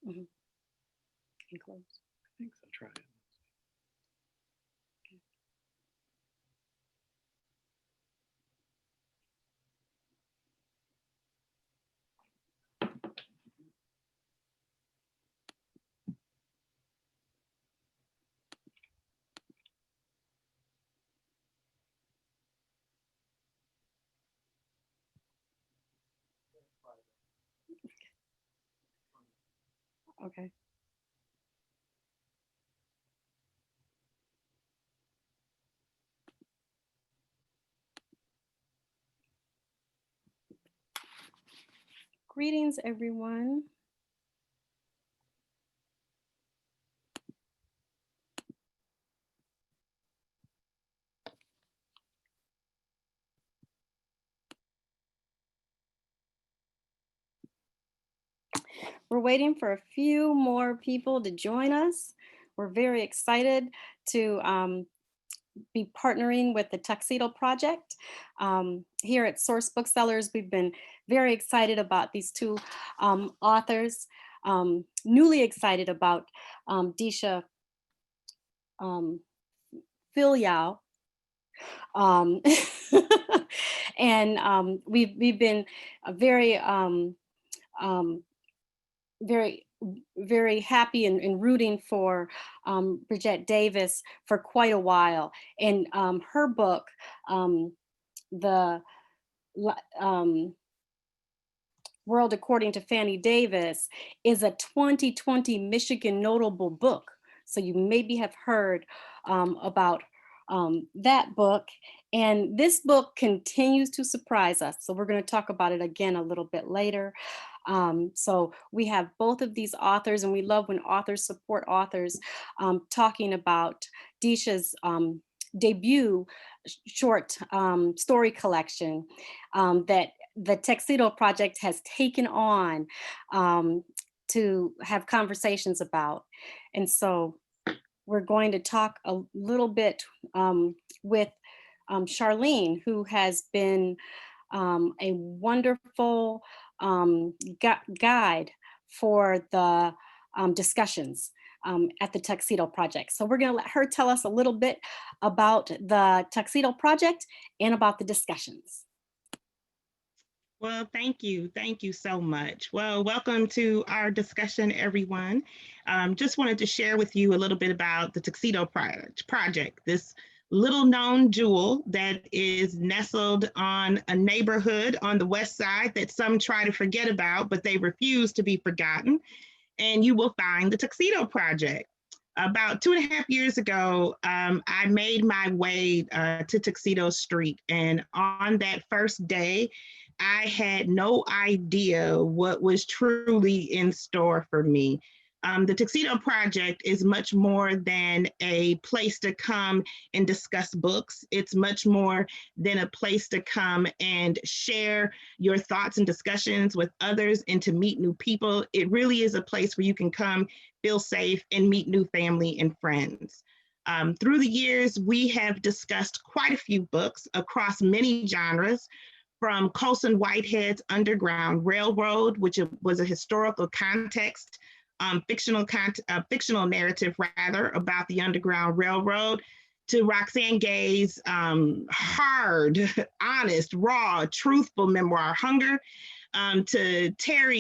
Mhm. And close. I think so. Try it. Okay. Greetings, everyone. We're waiting for a few more people to join us. We're very excited to be partnering with the Tuxedo Project. Here at Source Booksellers, we've been very excited about these two authors, newly excited about Deesha Phil um, and we've been very um, very very happy and rooting for Bridget Davis for quite a while. And her book, the um, World According to Fannie Davis, is a 2020 Michigan Notable Book. So you maybe have heard about that book. And this book continues to surprise us. So we're going to talk about it again a little bit later. So we have both of these authors, and we love when authors support authors, talking about Deesha's debut short story collection that the Tuxedo Project has taken on to have conversations about. And so we're going to talk a little bit with Charlene, who has been a wonderful guide for the discussions at the Tuxedo Project. So we're going to let her tell us a little bit about the Tuxedo Project and about the discussions. Well, thank you. Thank you so much. Well, welcome to our discussion, everyone. Just wanted to share with you a little bit about the Tuxedo Project, this little known jewel that is nestled on a neighborhood on the west side that some try to forget about, but they refuse to be forgotten. And you will find the Tuxedo Project. About 2.5 years ago, I made my way to Tuxedo Street. And on that first day, I had no idea what was truly in store for me. The Tuxedo Project is much more than a place to come and discuss books. It's much more than a place to come and share your thoughts and discussions with others and to meet new people. It really is a place where you can come, feel safe, and meet new family and friends. Through the years, we have discussed quite a few books across many genres, from Colson Whitehead's Underground Railroad, which was a historical context, fictional narrative rather, about the Underground Railroad, to Roxane Gay's hard, honest, raw, truthful memoir, Hunger, to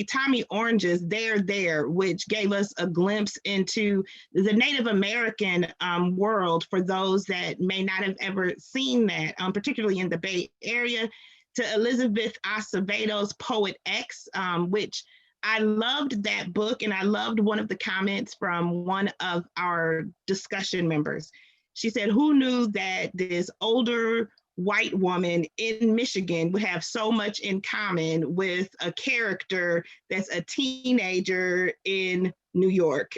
Tommy Orange's There, which gave us a glimpse into the Native American world for those that may not have ever seen that, particularly in the Bay Area, to Elizabeth Acevedo's Poet X, which I loved that book, and I loved one of the comments from one of our discussion members. She said, who knew that this older white woman in Michigan would have so much in common with a character that's a teenager in New York?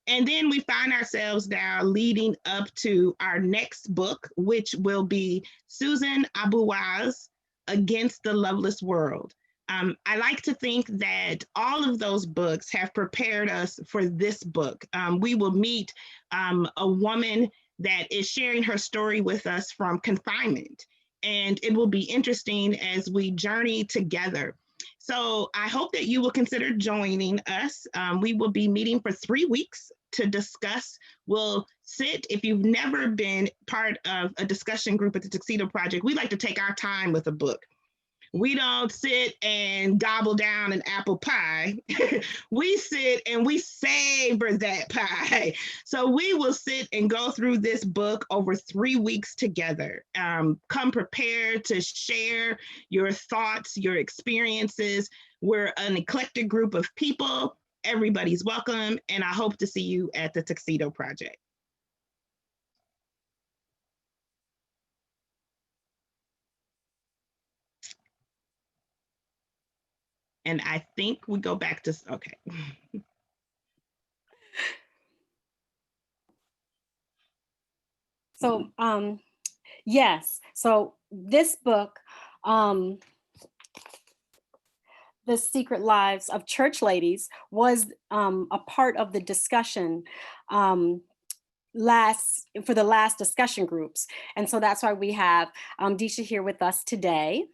And then we find ourselves now leading up to our next book, which will be Susan Abuwaz, Against the Loveless World. I like to think that all of those books have prepared us for this book. We will meet a woman that is sharing her story with us from confinement. And it will be interesting as we journey together. So I hope that you will consider joining us. We will be meeting for 3 weeks to discuss. We'll sit, if you've never been part of a discussion group at the Tuxedo Project, we like to take our time with a book. We don't sit and gobble down an apple pie. We sit and we savor that pie. So we will sit and go through this book over 3 weeks together. Come prepared to share your thoughts, your experiences. We're an eclectic group of people. Everybody's welcome, and I hope to see you at the Tuxedo Project. And I think we go back to, okay. So, yes, so this book, The Secret Lives of Church Ladies, was a part of the discussion for the last discussion groups. And so that's why we have Deesha here with us today.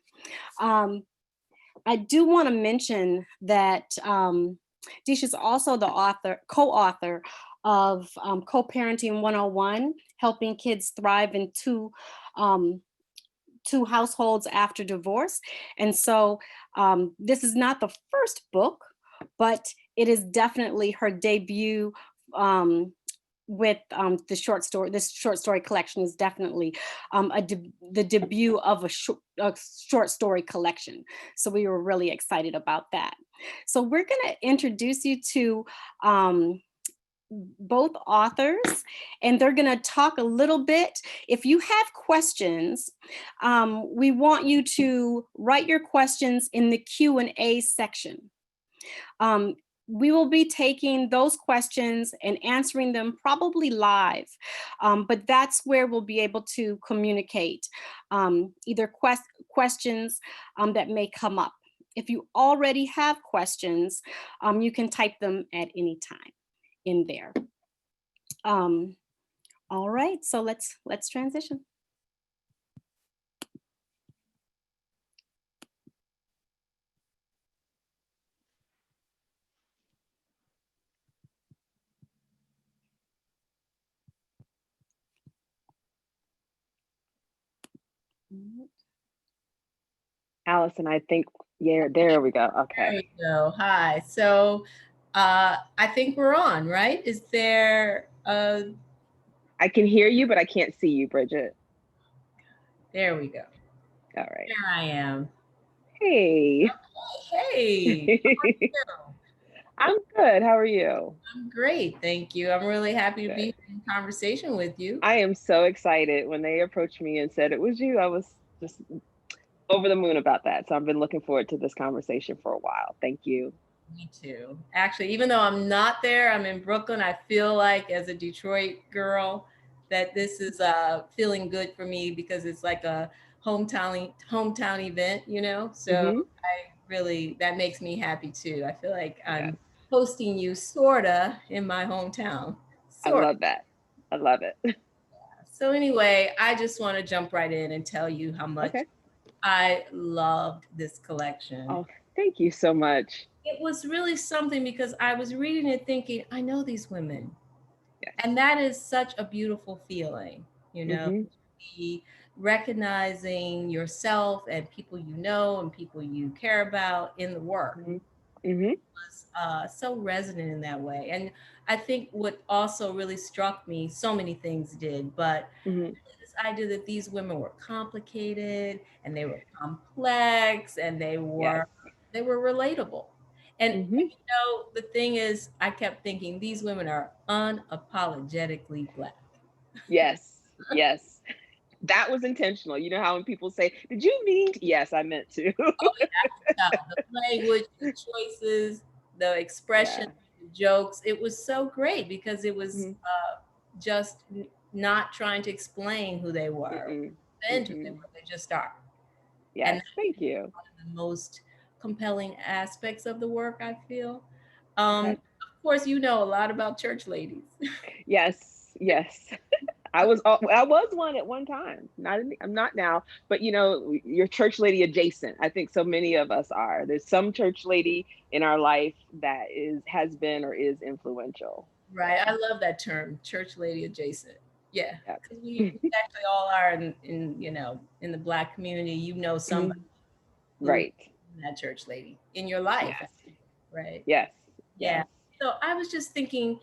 I do want to mention that Deesha is also the co-author of Co-Parenting 101, Helping Kids Thrive in Two Households After Divorce. And so this is not the first book, but it is definitely her debut with the short story. This short story collection is definitely the debut of a short story collection. So we were really excited about that. So we're going to introduce you to both authors, and they're going to talk a little bit. If you have questions, we want you to write your questions in the Q&A section. We will be taking those questions and answering them probably live, but that's where we'll be able to communicate either questions that may come up. If you already have questions, you can type them at any time in there. All right, so let's transition. Allison, I think, yeah, there we go. Okay. There you go. Hi. So I think we're on, right? Is there I can hear you, but I can't see you, Bridget. There we go. All right. There I am. Hey. Hey. How are you? I'm good. How are you? I'm great. Thank you. I'm really happy to be in conversation with you. I am so excited. When they approached me and said it was you, I was just over the moon about that. So I've been looking forward to this conversation for a while. Thank you. Me too. Actually, even though I'm not there, I'm in Brooklyn, I feel like as a Detroit girl that this is feeling good for me because it's like a hometown event, you know? So I really, that makes me happy too. I feel like I'm hosting you sorta in my hometown. Sorta. I love that. I love it. So anyway, I just want to jump right in and tell you how much I loved this collection. Oh, thank you so much. It was really something because I was reading it thinking, I know these women. And that is such a beautiful feeling, you know, be recognizing yourself and people you know and people you care about in the work. It was so resonant in that way. And I think what also really struck me, so many things did, but this idea that these women were complicated and they were complex and they were relatable. And you know, the thing is, I kept thinking these women are unapologetically Black. Yes, yes. That was intentional. You know how when people say, did you mean? Yes, I meant to. Oh, yeah, the language, the choices, the expression, the jokes. It was so great because it was just not trying to explain who they were, who they were. They just are. Yes, and thank you. One of the most compelling aspects of the work, I feel. Of course, you know a lot about Church Ladies. Yes, yes. I was one at one time. I'm not now, but you're church lady adjacent. I think so many of us are. There's some church lady in our life that has been or is influential. Right. I love that term, church lady adjacent. Yeah. Yep. Because we actually all are in the Black community, somebody who Right. that church lady in your life. Yes. Right. Yes. Yeah. Yes. So I was just thinking,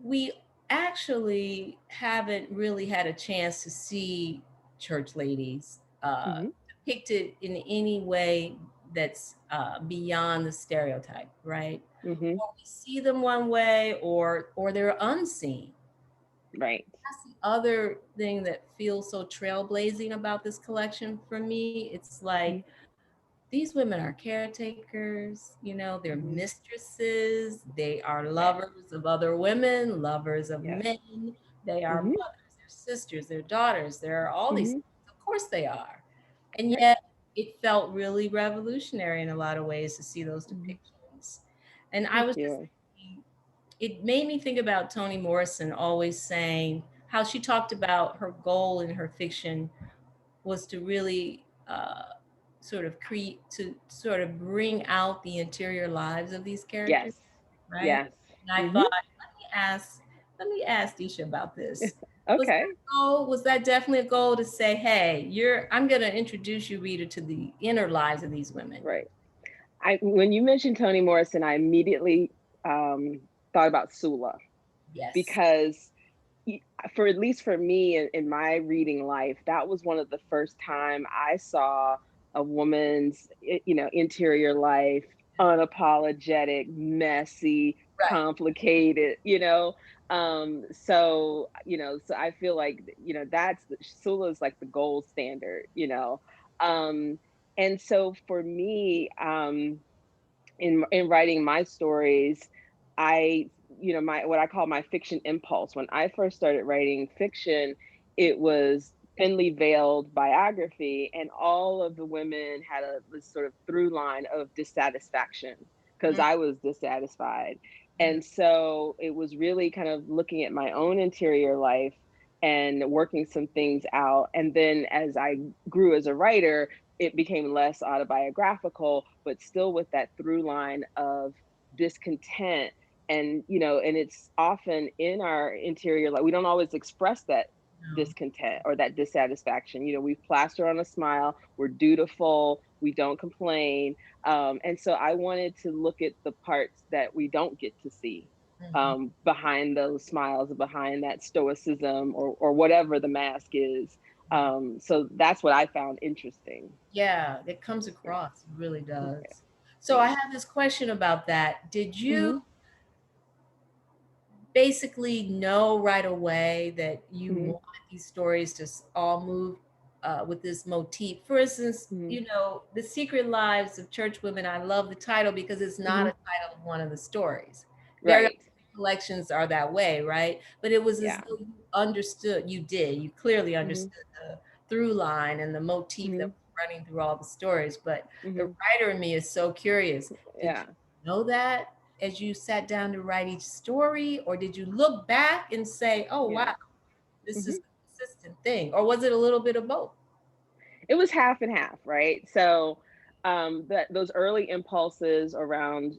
we actually haven't really had a chance to see church ladies Mhm. depicted in any way that's beyond the stereotype, right? Mhm. Or we see them one way, or they're unseen. Right. That's the other thing that feels so trailblazing about this collection for me. It's like Mhm. these women are caretakers, they're Mhm. mistresses, they are Yes. lovers of other women, lovers of Yes. men, they are Mhm. mothers, they're sisters, they're daughters, they're all these Mhm. things. Of course they are. And Right. yet it felt really revolutionary in a lot of ways to see those Mhm. depictions. And I Thank was just you. thinking, it made me think about Toni Morrison always saying how she talked about her goal in her fiction was to really to sort of bring out the interior lives of these characters, Yes. right? Yes. And I Mhm. thought, let me ask Disha about this. Okay. Was that definitely a goal to say, hey, I'm going to introduce you, reader, to the inner lives of these women? Right. When you mentioned Toni Morrison, I immediately thought about Sula, Yes. because for at least for me in my reading life, that was one of the first time I saw a woman's interior life, unapologetic, messy, Right. complicated. So I feel like that's Sula is like the gold standard. Um, and so for me, in writing my stories, I my what I call my fiction impulse. When I first started writing fiction, it was thinly veiled biography, and all of the women had this sort of through line of dissatisfaction because Mhm. I was dissatisfied. And so it was really kind of looking at my own interior life and working some things out. And then as I grew as a writer, it became less autobiographical, but still with that through line of discontent. And it's often in our interior, like we don't always express that No. discontent or that dissatisfaction. We plaster on a smile, we're dutiful, we don't complain. And so I wanted to look at the parts that we don't get to see, Mhm. behind those smiles, behind that stoicism, or whatever the mask is. So that's what I found interesting. Yeah, it comes Yeah. across. It really Okay. does. So I Thanks. have this question about that. Did Hmm. you basically know right away that you Hmm. wanted these stories to all move with this motif? For instance, Hmm. The Secret Lives of Church Women, I love the title because it's not Hmm. a title of one of the stories. Very Right. collections are that way, right? But it was as Yeah. though you clearly Hmm. understood the through line and the motif that Hmm. was running through all the stories. But the Hmm. writer in me is so curious. Did Yeah. you know that as you sat down to write each story, or did you look back and say, oh, Yeah. wow, this Hmm. is a consistent thing? Or was it a little bit of both? It was half and half, right? So that those early impulses around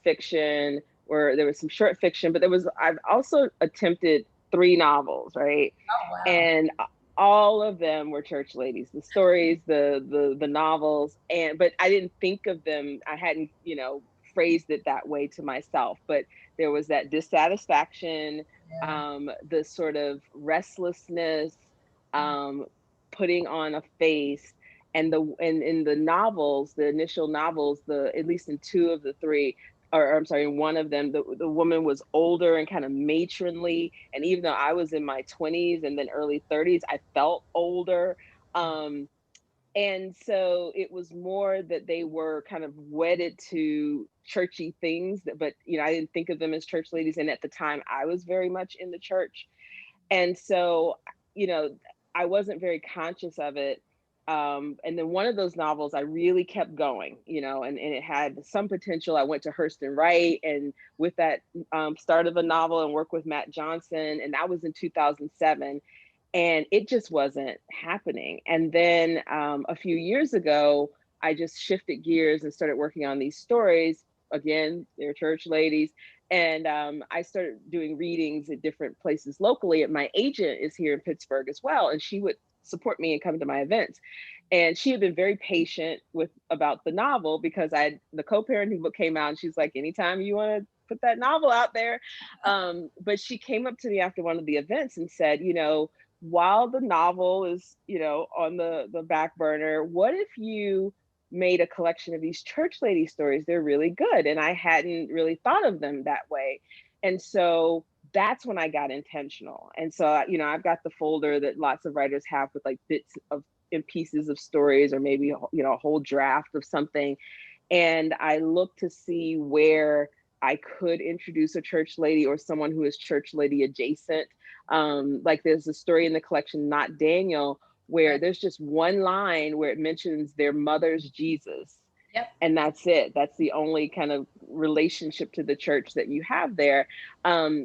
fiction, where there was some short fiction, but I've also attempted 3 novels, right? Oh, wow. And all of them were church ladies. The stories, the novels, but I didn't think of them. I hadn't phrased it that way to myself. But there was that dissatisfaction, Yeah. the sort of restlessness, um, putting on a face. And in the novels, the initial novels, at least in 2 of the 3, or I'm sorry, in one of them, the woman was older and kind of matronly. And even though I was in my 20s and then early 30s, I felt older. Um, and so it was more that they were kind of wedded to churchy things, but I didn't think of them as church ladies. And at the time, I was very much in the church. And so, you know, I wasn't very conscious of it. and then one of those novels I really kept going, and it had some potential. I went to Hurston Wright, and with that, started the novel and worked with Matt Johnson, and that was in 2007. And it just wasn't happening. And then a few years ago, I just shifted gears and started working on these stories. Again, they're church ladies. And I started doing readings at different places locally. And my agent is here in Pittsburgh as well. And she would support me and come to my events. And she had been very patient about the novel, because the co-parenting book came out, and she's like, anytime you want to put that novel out there. But she came up to me after one of the events and said, while the novel is, on the back burner, what if you made a collection of these church lady stories? They're really good. And I hadn't really thought of them that way. And so that's when I got intentional. And so, I've got the folder that lots of writers have with like bits of and pieces of stories, or maybe, a whole draft of something. And I look to see where I could introduce a church lady or someone who is church lady adjacent. Like there's a story in the collection, Not Daniel, where there's just one line where it mentions their mother's Jesus. Yep. And that's it. That's the only kind of relationship to the church that you have there. The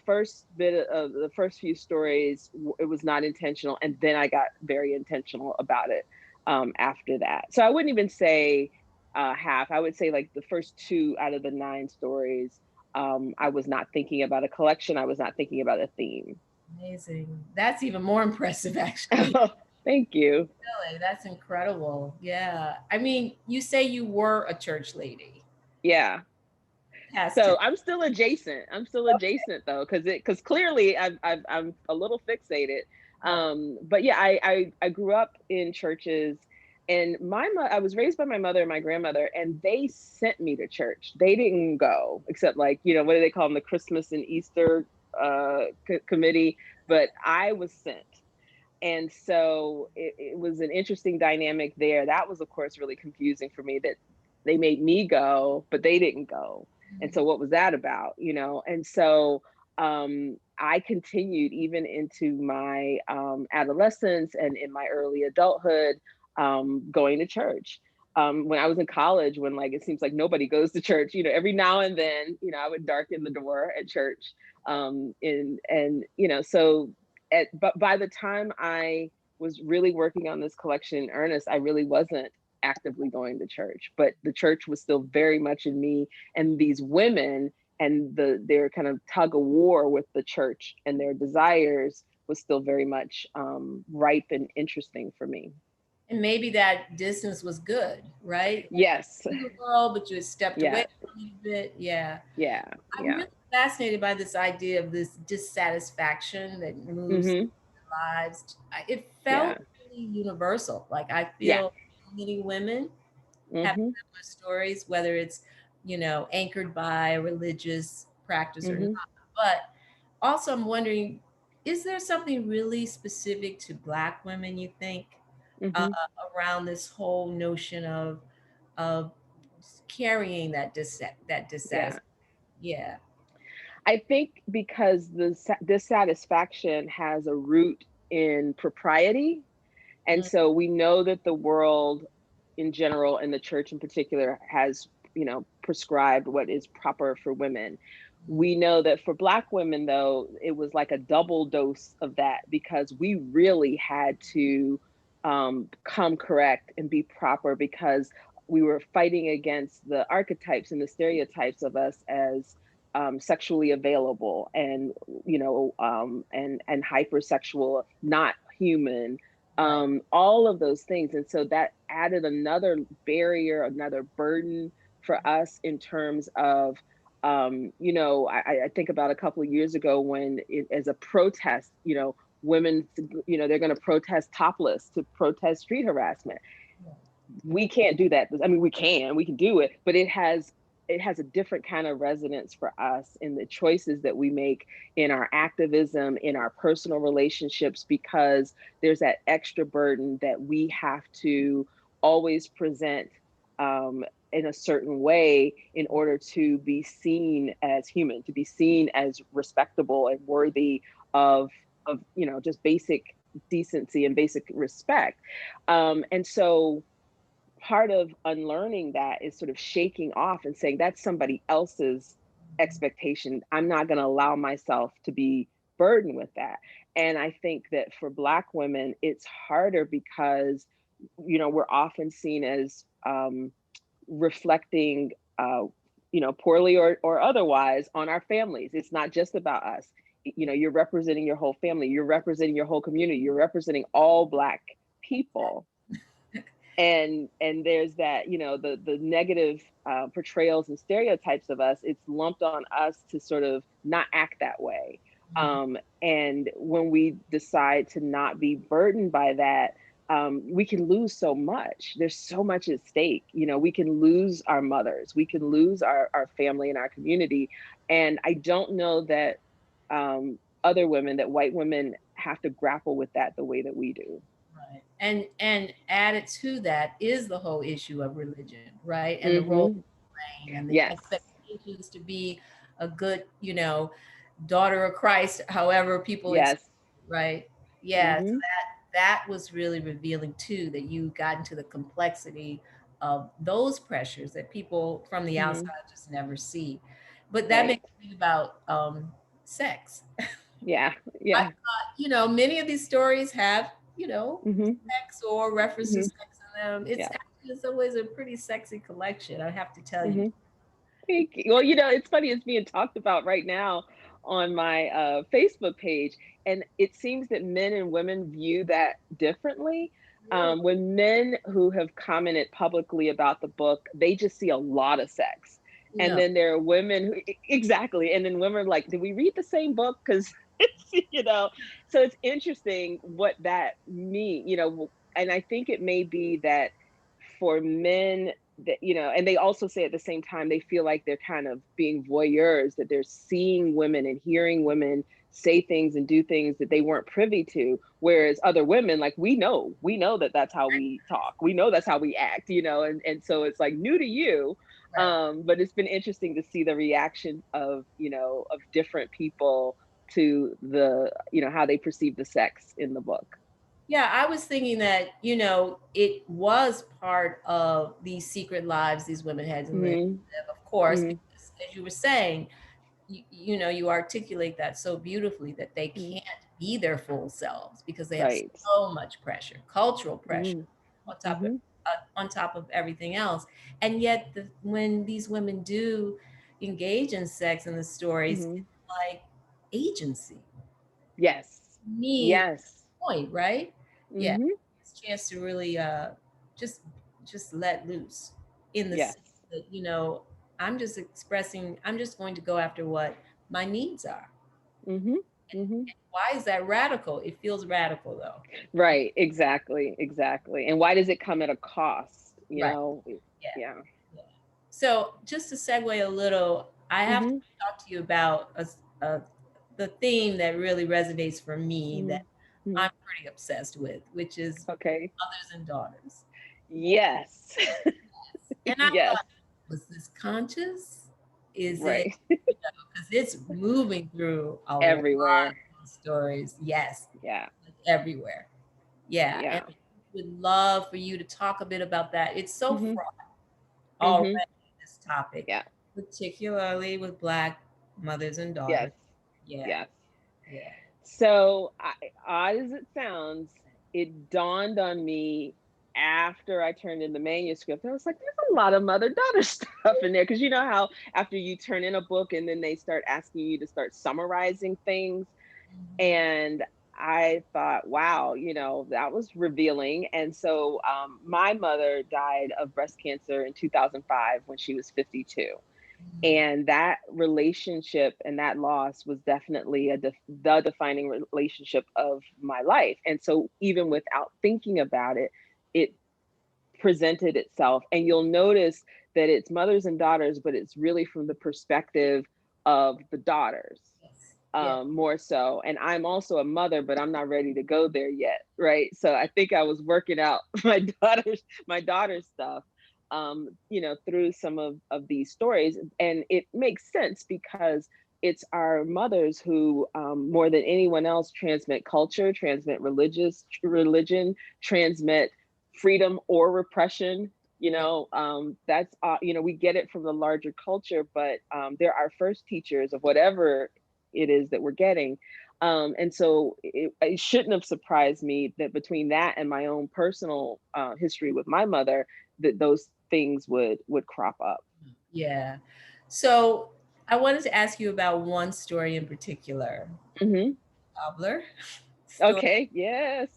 first bit of the first few stories, it was not intentional. And then I got very intentional about it after that. So I wouldn't even say half. I would say like the first 2 out of the 9 stories, I was not thinking about a collection. I was not thinking about a theme. Amazing. That's even more impressive, actually. Thank you. Really, that's incredible. Yeah. I mean, you say you were a church lady. Yeah. Pastor. So I'm still adjacent. Though, because clearly I'm a little fixated. But yeah, I grew up in churches, and I was raised by my mother and my grandmother, and they sent me to church. They didn't go, except like, what do they call them? The Christmas and Easter committee, but I was sent. And so it was an interesting dynamic there. That was, of course, really confusing for me, that they made me go, but they didn't go. And so what was that about, And so I continued even into my adolescence and in my early adulthood, going to church. When I was in college, when like it seems like nobody goes to church, every now and then, I would darken the door at church. But by the time I was really working on this collection in earnest, I really wasn't actively going to church, but the church was still very much in me, and these women and their kind of tug of war with the church and their desires was still very much ripe and interesting for me. And maybe that distance was good, right? Yes. The world, but you had stepped away a little bit. Yeah. Yeah. I'm really fascinated by this idea of this dissatisfaction that moves lives. It felt really universal. Like I feel many women have similar stories, whether it's, anchored by a religious practice or not. But also I'm wondering, is there something really specific to Black women, you think, around this whole notion of carrying that dissatisfaction? Yeah. I think because the dissatisfaction has a root in propriety. And so we know that the world in general, and the church in particular, has, prescribed what is proper for women. We know that for Black women, though, it was like a double dose of that, because we really had to come correct and be proper, because we were fighting against the archetypes and the stereotypes of us as sexually available and, and hypersexual, not human, all of those things. And so that added another barrier, another burden for us in terms of, I think about a couple of years ago when as a protest, women, they're going to protest topless to protest street harassment. We can't do that. I mean, we can do it, but it has a different kind of resonance for us in the choices that we make in our activism, in our personal relationships, because there's that extra burden that we have to always present in a certain way in order to be seen as human, to be seen as respectable and worthy of you know, just basic decency and basic respect. And so part of unlearning that is sort of shaking off and saying that's somebody else's expectation. I'm not going to allow myself to be burdened with that. And I think that for Black women, it's harder because, you know, we're often seen as reflecting, you know, poorly or otherwise on our families. It's not just about us. You know, you're representing your whole family, you're representing your whole community, you're representing all Black people. And there's that, you know, the negative portrayals and stereotypes of us. It's lumped on us to sort of not act that way. And when we decide to not be burdened by that, we can lose so much. There's so much at stake. You know, we can lose our mothers, we can lose our family and our community. And I don't know that other women, that white women, have to grapple with that the way that we do. Right. And added to that is the whole issue of religion, right? And the role of playing and the expectations to be a good, you know, daughter of Christ, however people right? Yeah. So that was really revealing too, that you got into the complexity of those pressures that people from the outside just never see. But that makes me think about sex. Yeah. I thought, you know, many of these stories have, you know, sex or reference to sex in them. It's actually in some ways a pretty sexy collection, I have to tell you. Thank you. Well, you know, it's funny, it's being talked about right now on my Facebook page, and it seems that men and women view that differently. When men who have commented publicly about the book, they just see a lot of sex. And then there are women who, exactly, and then women are like, did we read the same book? Because you know, so it's interesting what that means, you know. And I think it may be that for men, that, you know, and they also say at the same time they feel like they're kind of being voyeurs, that they're seeing women and hearing women say things and do things that they weren't privy to, whereas other women, like, we know that that's how we talk, we know that's how we act, you know. And so it's like new to you. But it's been interesting to see the reaction of, you know, of different people to the, you know, how they perceive the sex in the book. Yeah, I was thinking that, you know, it was part of these secret lives these women had to live, of course, because, as you were saying, you know, you articulate that so beautifully, that they can't be their full selves because they have so much pressure, cultural pressure, on top of everything else. And yet when these women do engage in sex in the stories, it's like agency. Point, right? Yeah, it's a chance to really just let loose in the sense that, you know, I'm just going to go after what my needs are. And why is that radical? It feels radical though. Right, exactly. And why does it come at a cost, you know? Yeah. So just to segue a little, I have to talk to you about the theme that really resonates for me, that I'm pretty obsessed with, which is mothers and daughters. Yes. And I thought, was this conscious? Is it, you know, because it's moving through everywhere. Lot of stories. Yes. Yeah. Everywhere. Yeah. And I would love for you to talk a bit about that. It's so fraught already, this topic, particularly with Black mothers and daughters. Yes. So odd as it sounds, it dawned on me after I turned in the manuscript. I was like, there's a lot of mother-daughter stuff in there. Because you know how after you turn in a book and then they start asking you to start summarizing things. And I thought, wow, you know, that was revealing. And so my mother died of breast cancer in 2005 when she was 52. And that relationship and that loss was definitely the defining relationship of my life. And so even without thinking about it, it presented itself. And you'll notice that it's mothers and daughters, but it's really from the perspective of the daughters. More so. And I'm also a mother, but I'm not ready to go there yet. Right. So I think I was working out my daughter's stuff, you know, through some of these stories. And it makes sense because it's our mothers who, more than anyone else, transmit culture, transmit religion, transmit freedom or repression. That's we get it from the larger culture, but they're our first teachers of whatever it is that we're getting. And so it shouldn't have surprised me that between that and my own personal history with my mother, that those things would crop up. Yeah. So I wanted to ask you about one story in particular. Hmm. Cobbler. Story. Okay. Yes.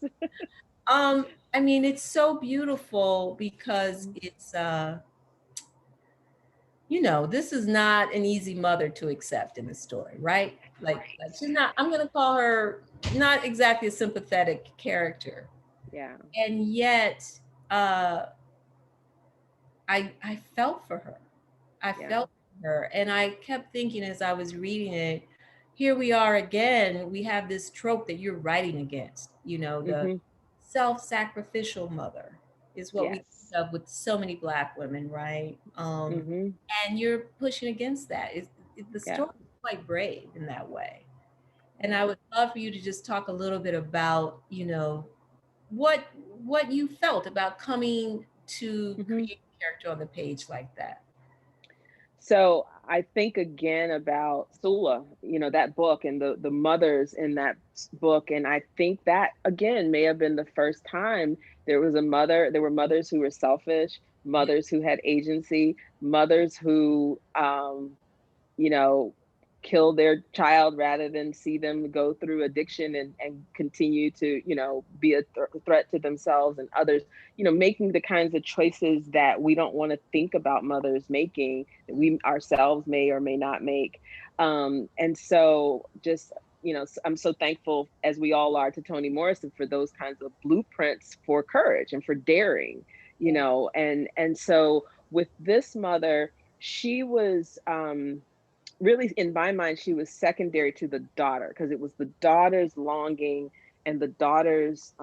I mean, it's so beautiful because it's this is not an easy mother to accept in the story, right? Like she's not, I'm gonna call her not exactly a sympathetic character. Yeah. And yet I felt for her. I Yeah. felt for her. And I kept thinking as I was reading it, here we are again. We have this trope that you're writing against, the Hmm. self-sacrificial mother is what we think Yes. of with so many Black women, right? Hmm. And you're pushing against that. The Yeah. story is quite brave in that way. And Yeah. I would love for you to just talk a little bit about, what what you felt about coming to Hmm. create a character on the page like that. So I think again about Sula, that book and the mothers in that book. And I think that again may have been the first time there were mothers who were selfish, Yeah. mothers who had agency, mothers who you know, kill their child rather than see them go through addiction and continue to, be a threat to themselves and others, making the kinds of choices that we don't want to think about mothers making, that we ourselves may or may not make. And so just, I'm so thankful, as we all are, to Toni Morrison for those kinds of blueprints for courage and for daring, and so with this mother, she was really, in my mind, she was secondary to the daughter, because it was the daughter's longing and the daughter's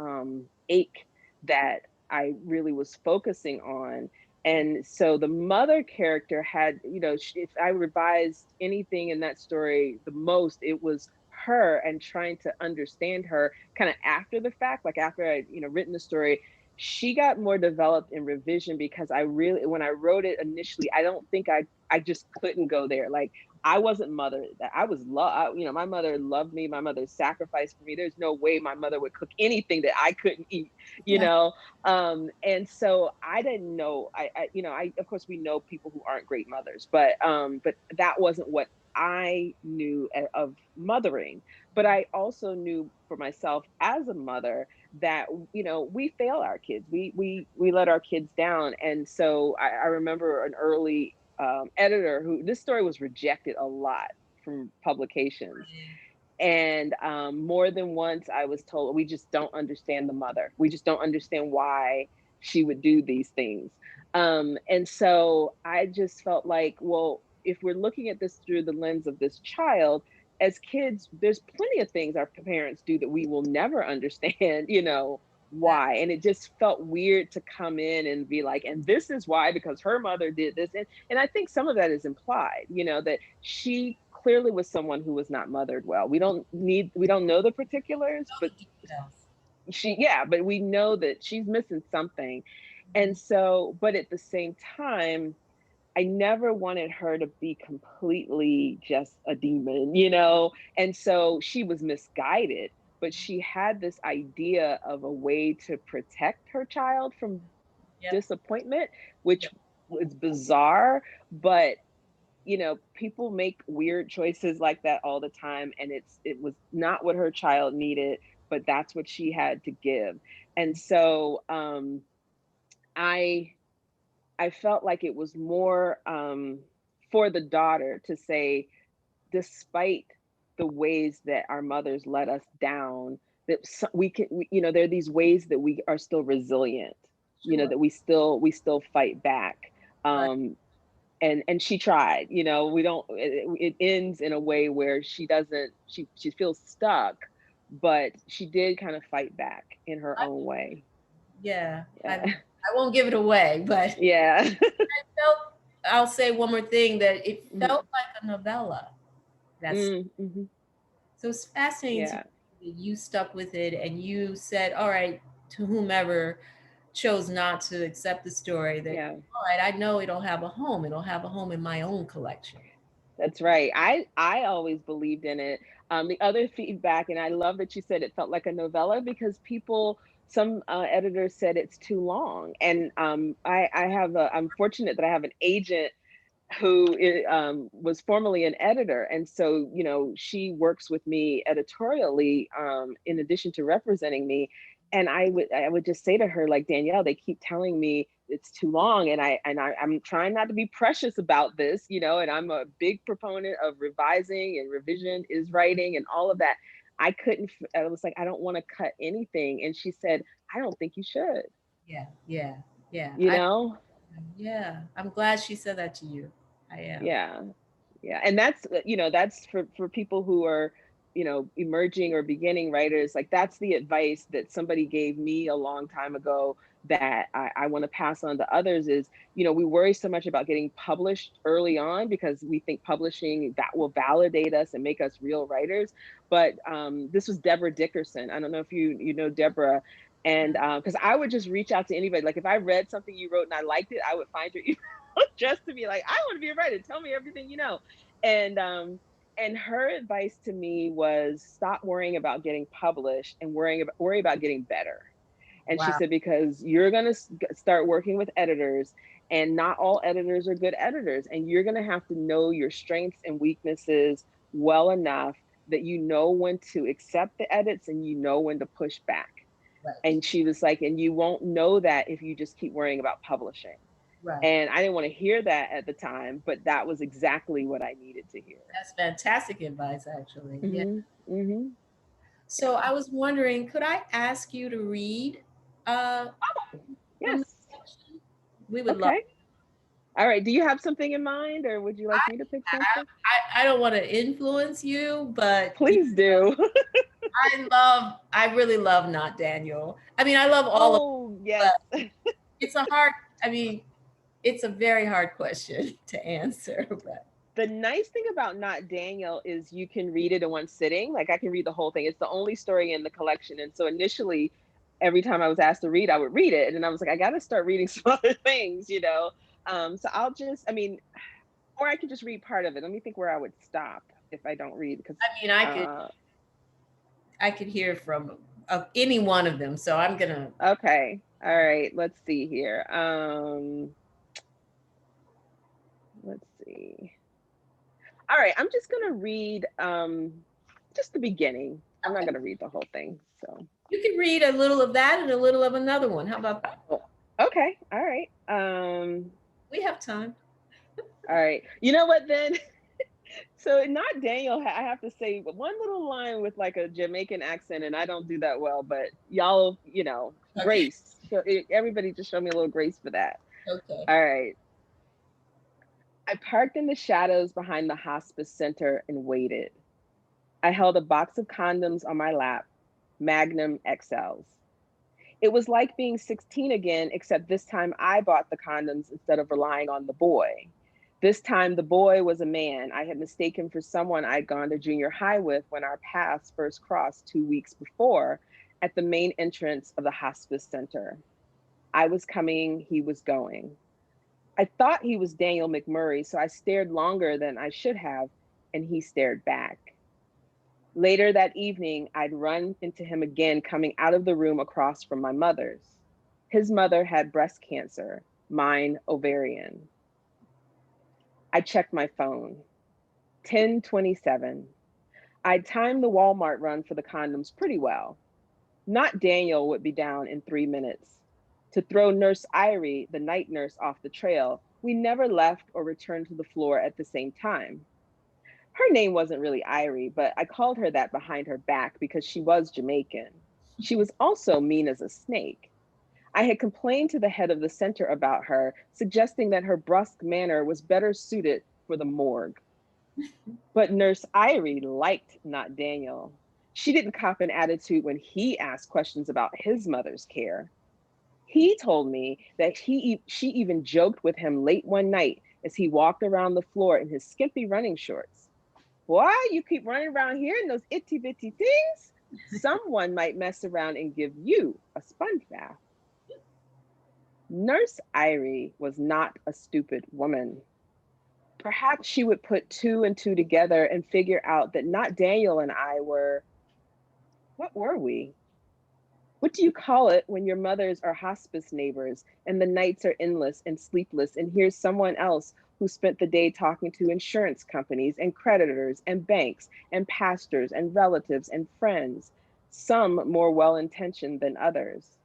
ache that I really was focusing on. And so the mother character had, if I revised anything in that story the most, it was her and trying to understand her kind of after the fact, like after I, written the story. She got more developed in revision, because when I wrote it initially, I don't think I just couldn't go there. Like, I wasn't mothered. I was my mother loved me. My mother sacrificed for me. There's no way my mother would cook anything that I couldn't eat, Yeah. And so I didn't know. I of course we know people who aren't great mothers, but that wasn't what I knew of mothering. But I also knew for myself as a mother that we fail our kids. We let our kids down, and so I remember an early editor who, this story was rejected a lot from publications. And more than once I was told, we just don't understand the mother. We just don't understand why she would do these things. And so I just felt like, well, if we're looking at this through the lens of this child, as kids, there's plenty of things our parents do that we will never understand, why. And it just felt weird to come in and be like, and this is why, because her mother did this. And I think some of that is implied, that she clearly was someone who was not mothered well. We don't know the particulars, but but we know that she's missing something. And so, but at the same time, I never wanted her to be completely just a demon, And so she was misguided, but she had this idea of a way to protect her child from Yep. disappointment, which was bizarre. But people make weird choices like that all the time, and it was not what her child needed, but that's what she had to give. And so I felt like it was more for the daughter to say, despite the ways that our mothers let us down, that there are these ways that we are still resilient, Sure. that we still fight back. Right. And she tried. We don't, it ends in a way where she doesn't, she feels stuck, but she did kind of fight back in her own way. Yeah. Yeah. I won't give it away, but Yeah. I'll say one more thing, that it felt like a novella. That's Mm-hmm. so it's fascinating to Yeah. me that you stuck with it and you said, all right, to whomever chose not to accept the story, that Yeah. all right, I know it'll have a home. It'll have a home in my own collection. That's right. I always believed in it. The other feedback, and I love that you said it felt like a novella because some editors said it's too long, and I'm fortunate that I have an agent who was formerly an editor, and so she works with me editorially in addition to representing me. And I would just say to her, like, Danielle, they keep telling me it's too long, and I'm trying not to be precious about this, and I'm a big proponent of revising, and revision is writing and all of that. I was like, I don't want to cut anything, and she said, I don't think you should. Yeah, yeah, yeah. you know Yeah, I'm glad she said that to you. I am. yeah. Yeah, and that's for people who are, emerging or beginning writers. Like, that's the advice that somebody gave me a long time ago that I want to pass on to others is, we worry so much about getting published early on because we think publishing that will validate us and make us real writers. But this was Deborah Dickerson. I don't know if you know Deborah. And because I would just reach out to anybody. Like, if I read something you wrote and I liked it, I would find your email just to be like, I want to be a writer. Tell me everything you know. And her advice to me was stop worrying about getting published and worry about getting better. And she Wow. said, because you're going to start working with editors, and not all editors are good editors, and you're going to have to know your strengths and weaknesses well enough that you know when to accept the edits and you know when to push back. Right. And she was like, and you won't know that if you just keep worrying about publishing. Right. And I didn't want to hear that at the time, but that was exactly what I needed to hear. That's fantastic advice, actually. Yeah. Hmm. Hmm. So I was wondering, could I ask you to read uh, from the Yes. section? We would love. Okay. All right. Do you have something in mind, or would you like me to pick something? I don't want to influence you, but Please do. I really love Not Daniel. I mean, I love all of Oh, them, yes. but it's a hard, I mean, it's a very hard question to answer. But The nice thing about Not Daniel is you can read it in one sitting. Like, I can read the whole thing. It's the only story in the collection. And so initially, every time I was asked to read, I would read it. And then I was like, I got to start reading some other things. So or I could just read part of it. Let me think where I would stop if I don't read. Because I mean, I could hear from any one of them. So I'm gonna. Okay. All right. Let's see here. Let's see. All right. I'm just gonna read just the beginning. I'm not gonna read the whole thing. So You can read a little of that and a little of another one. How about that? okay. All right. We have time. All right. You know what then? So Not Daniel, I have to say one little line with like a Jamaican accent, and I don't do that well, but y'all, Okay. grace. So everybody just show me a little grace for that. Okay. All right. I parked in the shadows behind the hospice center and waited. I held a box of condoms on my lap, Magnum XLs. It was like being 16 again, except this time I bought the condoms instead of relying on the boy. This time the boy was a man I had mistaken for someone I'd gone to junior high with when our paths first crossed 2 weeks before at the main entrance of the hospice center. I was coming, he was going. I thought he was Daniel McMurray, so I stared longer than I should have, and he stared back. Later that evening, I'd run into him again coming out of the room across from my mother's. His mother had breast cancer, mine ovarian. I checked my phone. 10:27. I'd timed the Walmart run for the condoms pretty well. Not Daniel would be down in 3 minutes. To throw Nurse Irie, the night nurse, off the trail, we never left or returned to the floor at the same time. Her name wasn't really Irie, but I called her that behind her back because she was Jamaican. She was also mean as a snake. I had complained to the head of the center about her, suggesting that her brusque manner was better suited for the morgue. But Nurse Irie liked Not Daniel. She didn't cop an attitude when he asked questions about his mother's care. He told me that she even joked with him late one night as he walked around the floor in his skimpy running shorts. Why you keep running around here in those itty bitty things? Someone might mess around and give you a sponge bath. Nurse Irie was not a stupid woman. Perhaps she would put two and two together and figure out that not Daniel and I were, what were we? What do you call it when your mothers are hospice neighbors and the nights are endless and sleepless, and here's someone else who spent the day talking to insurance companies and creditors and banks and pastors and relatives and friends, some more well-intentioned than others.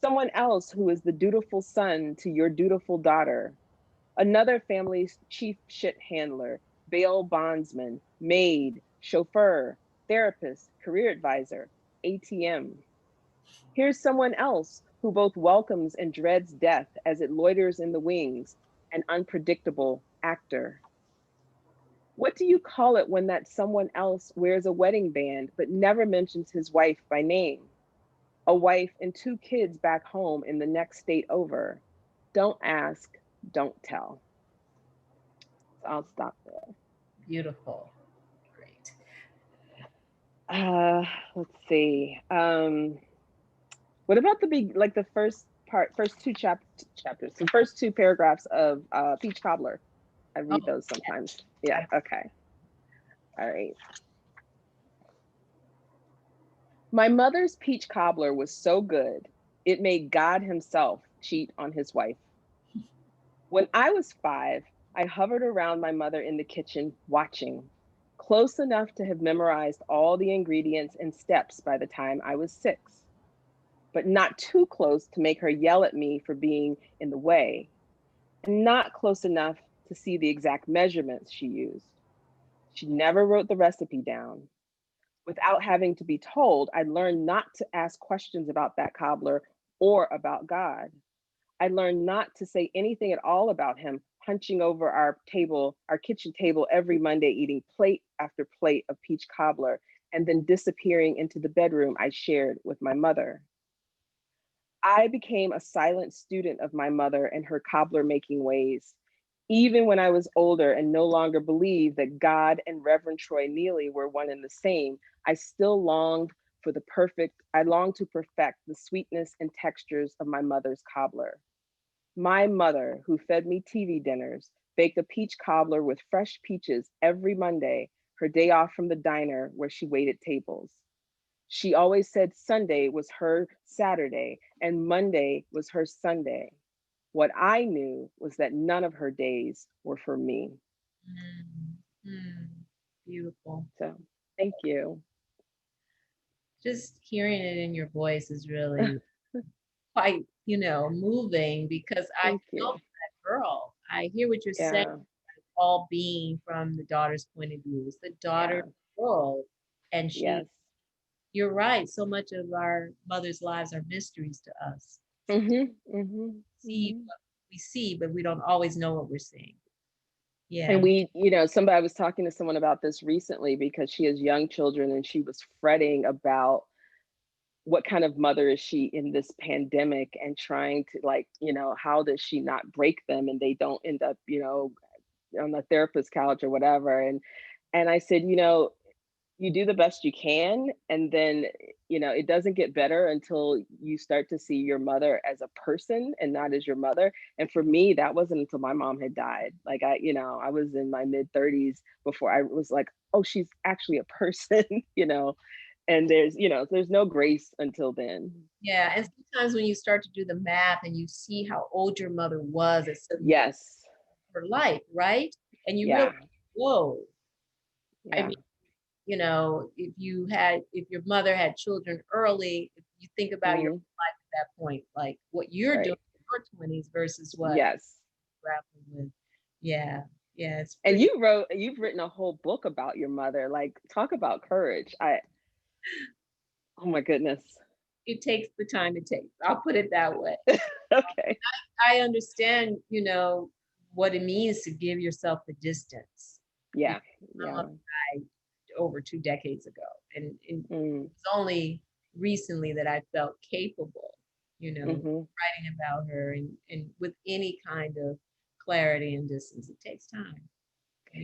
Someone else who is the dutiful son to your dutiful daughter. Another family's chief shit handler, bail bondsman, maid, chauffeur, therapist, career advisor, ATM. Here's someone else who both welcomes and dreads death as it loiters in the wings, an unpredictable actor. What do you call it when that someone else wears a wedding band but never mentions his wife by name? A wife and two kids back home in the next state over. Don't ask, don't tell. So I'll stop there. Beautiful. Great. Let's see. What about the first part, first two chapters, the first two paragraphs of Peach Cobbler? I read those sometimes. Yeah, okay. All right. My mother's peach cobbler was so good, it made God himself cheat on his wife. When I was 5, I hovered around my mother in the kitchen, watching, close enough to have memorized all the ingredients and steps by the time I was 6, but not too close to make her yell at me for being in the way, and not close enough to see the exact measurements she used. She never wrote the recipe down. Without having to be told, I learned not to ask questions about that cobbler or about God. I learned not to say anything at all about him hunching over our table, our kitchen table every Monday, eating plate after plate of peach cobbler, and then disappearing into the bedroom I shared with my mother. I became a silent student of my mother and her cobbler making ways. Even when I was older and no longer believed that God and Reverend Troy Neely were one and the same, I still longed I longed to perfect the sweetness and textures of my mother's cobbler. My mother, who fed me TV dinners, baked a peach cobbler with fresh peaches every Monday, her day off from the diner where she waited tables. She always said Sunday was her Saturday and Monday was her Sunday. What I knew was that none of her days were for me. Beautiful. So thank you. Just hearing it in your voice is really quite, moving, because I Thank felt you. that girl. I hear what you're saying, Yeah, all being from the daughter's point of view. It's the daughter's yeah, world. And yes. you're right, so much of our mothers' lives are mysteries to us. See what we see, but we don't always know what we're seeing. Yeah. And I was talking to someone about this recently because she has young children and she was fretting about what kind of mother is she in this pandemic and trying to how does she not break them and they don't end up, on the therapist couch or whatever. And I said, you do the best you can, and then it doesn't get better until you start to see your mother as a person and not as your mother. And for me, that wasn't until my mom had died. Like I was in my mid-30s before I was like, oh, she's actually a person. And there's no grace until then. Yeah, and sometimes when you start to do the math and you see how old your mother was at certain Yes. her life, right? And you Yeah. realize, whoa. Yeah. I mean, if your mother had children early, if you think about your life at that point, like what you're doing in your 20s versus what Yes. grappling with. Yeah. Yeah. It's And pretty, you've written a whole book about your mother. Like, talk about courage. Oh my goodness. it takes the time it takes. I'll put it that way. Okay. I understand, what it means to give yourself the distance. Yeah. My Yeah. mother died over 2 decades ago. And Mm. it's only recently that I felt capable, Mm-hmm. writing about her and with any kind of clarity and distance. It takes time.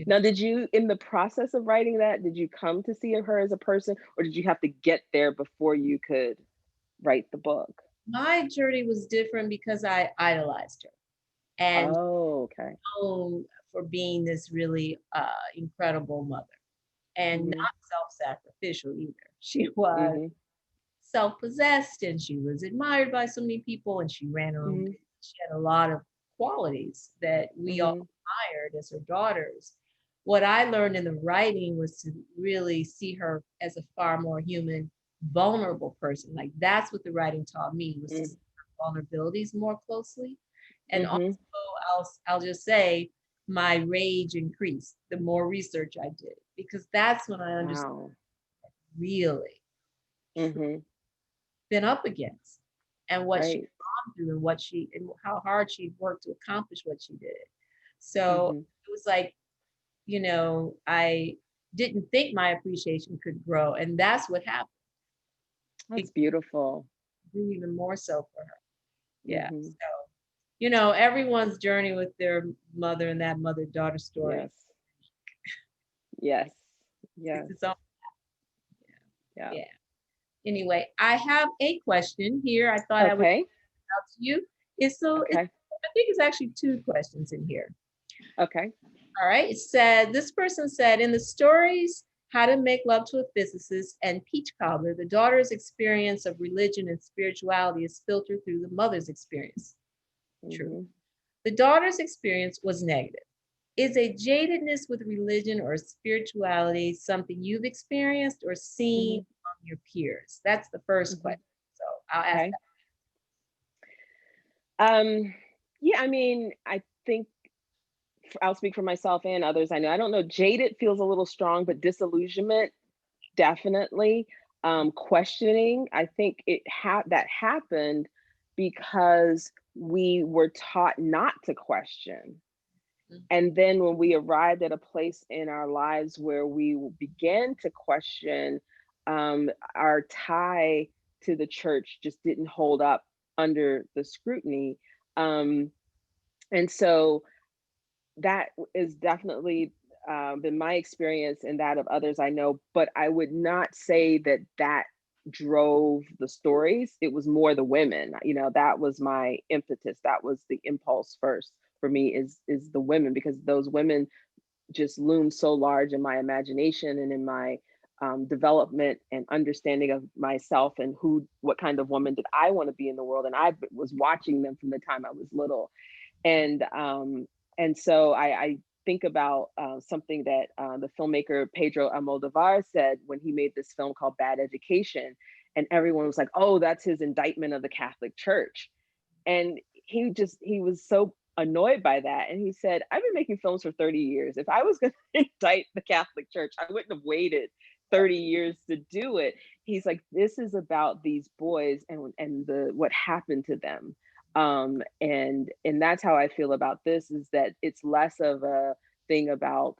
Now, did you, in the process of writing that, did you come to see her as a person, or did you have to get there before you could write the book? My journey was different because I idolized her and Oh, okay. known for being this really incredible mother, and Mhm. not self-sacrificial either. She was Mhm. self-possessed and she was admired by so many people and she ran her own Mhm. business. She had a lot of qualities that we all Mhm. admired as her daughters. What I learned in the writing was to really see her as a far more human, vulnerable person. Like that's what the writing taught me, was to see her vulnerabilities more closely. And also, Mhm. I'll just say my rage increased the more research I did, because that's when I understood Wow. really Mhm. been up against and what she's Right. gone through and what she and how hard she worked to accomplish what she did. So Mhm. it was like, I didn't think my appreciation could grow. And that's what happened. It That's beautiful. grew even more so for her. Yeah. Mhm. So, everyone's journey with their mother and that mother-daughter story, Yes. Yes. it's Yes. its own. Yeah. Yeah. Anyway, I have a question here. I thought I would Okay. out to you. Okay. I think it's actually two questions in here. Okay. All right. It said, this person said, in the stories, How to Make Love to a Physicist and Peach Cobbler, the daughter's experience of religion and spirituality is filtered through the mother's experience. True. Mhm. The daughter's experience was negative. Is a jadedness with religion or spirituality something you've experienced or seen Mhm. among your peers? That's the first Mhm. question. So I'll ask Okay. that. Yeah, I mean, I think I'll speak for myself and others I know. I don't know, jaded feels a little strong, but disillusionment, definitely. Questioning, I think that happened because we were taught not to question. Mhm. And then when we arrived at a place in our lives where we began to question, our tie to the church just didn't hold up under the scrutiny. Um, and so that is definitely been my experience and that of others I know, but I would not say that that drove the stories. It was more the women. That was my impetus. That was the impulse first for me, is the women, because those women just loomed so large in my imagination and in my development and understanding of myself and what kind of woman did I want to be in the world. And I was watching them from the time I was little. And so I think about something that the filmmaker Pedro Almodovar said when he made this film called Bad Education, and everyone was like, "Oh, that's his indictment of the Catholic Church," and he was so annoyed by that, and he said, "I've been making films for 30 years. If I was going to indict the Catholic Church, I wouldn't have waited 30 years to do it." He's like, "This is about these boys and the what happened to them." And that's how I feel about this, is that it's less of a thing about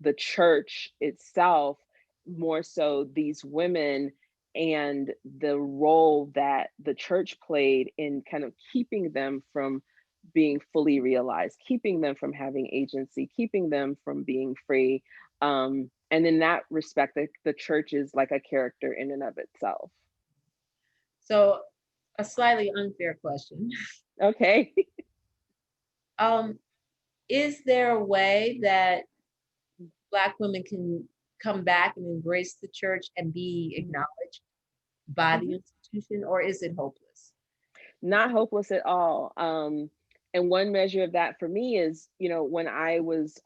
the church itself, more so these women and the role that the church played in kind of keeping them from being fully realized, keeping them from having agency, keeping them from being free. And in that respect, the church is like a character in and of itself. So a slightly unfair question. Okay. Um, is there a way that Black women can come back and embrace the church and be acknowledged by the Mhm. institution, or is it hopeless? Not hopeless at all. And one measure of that for me is, when I was,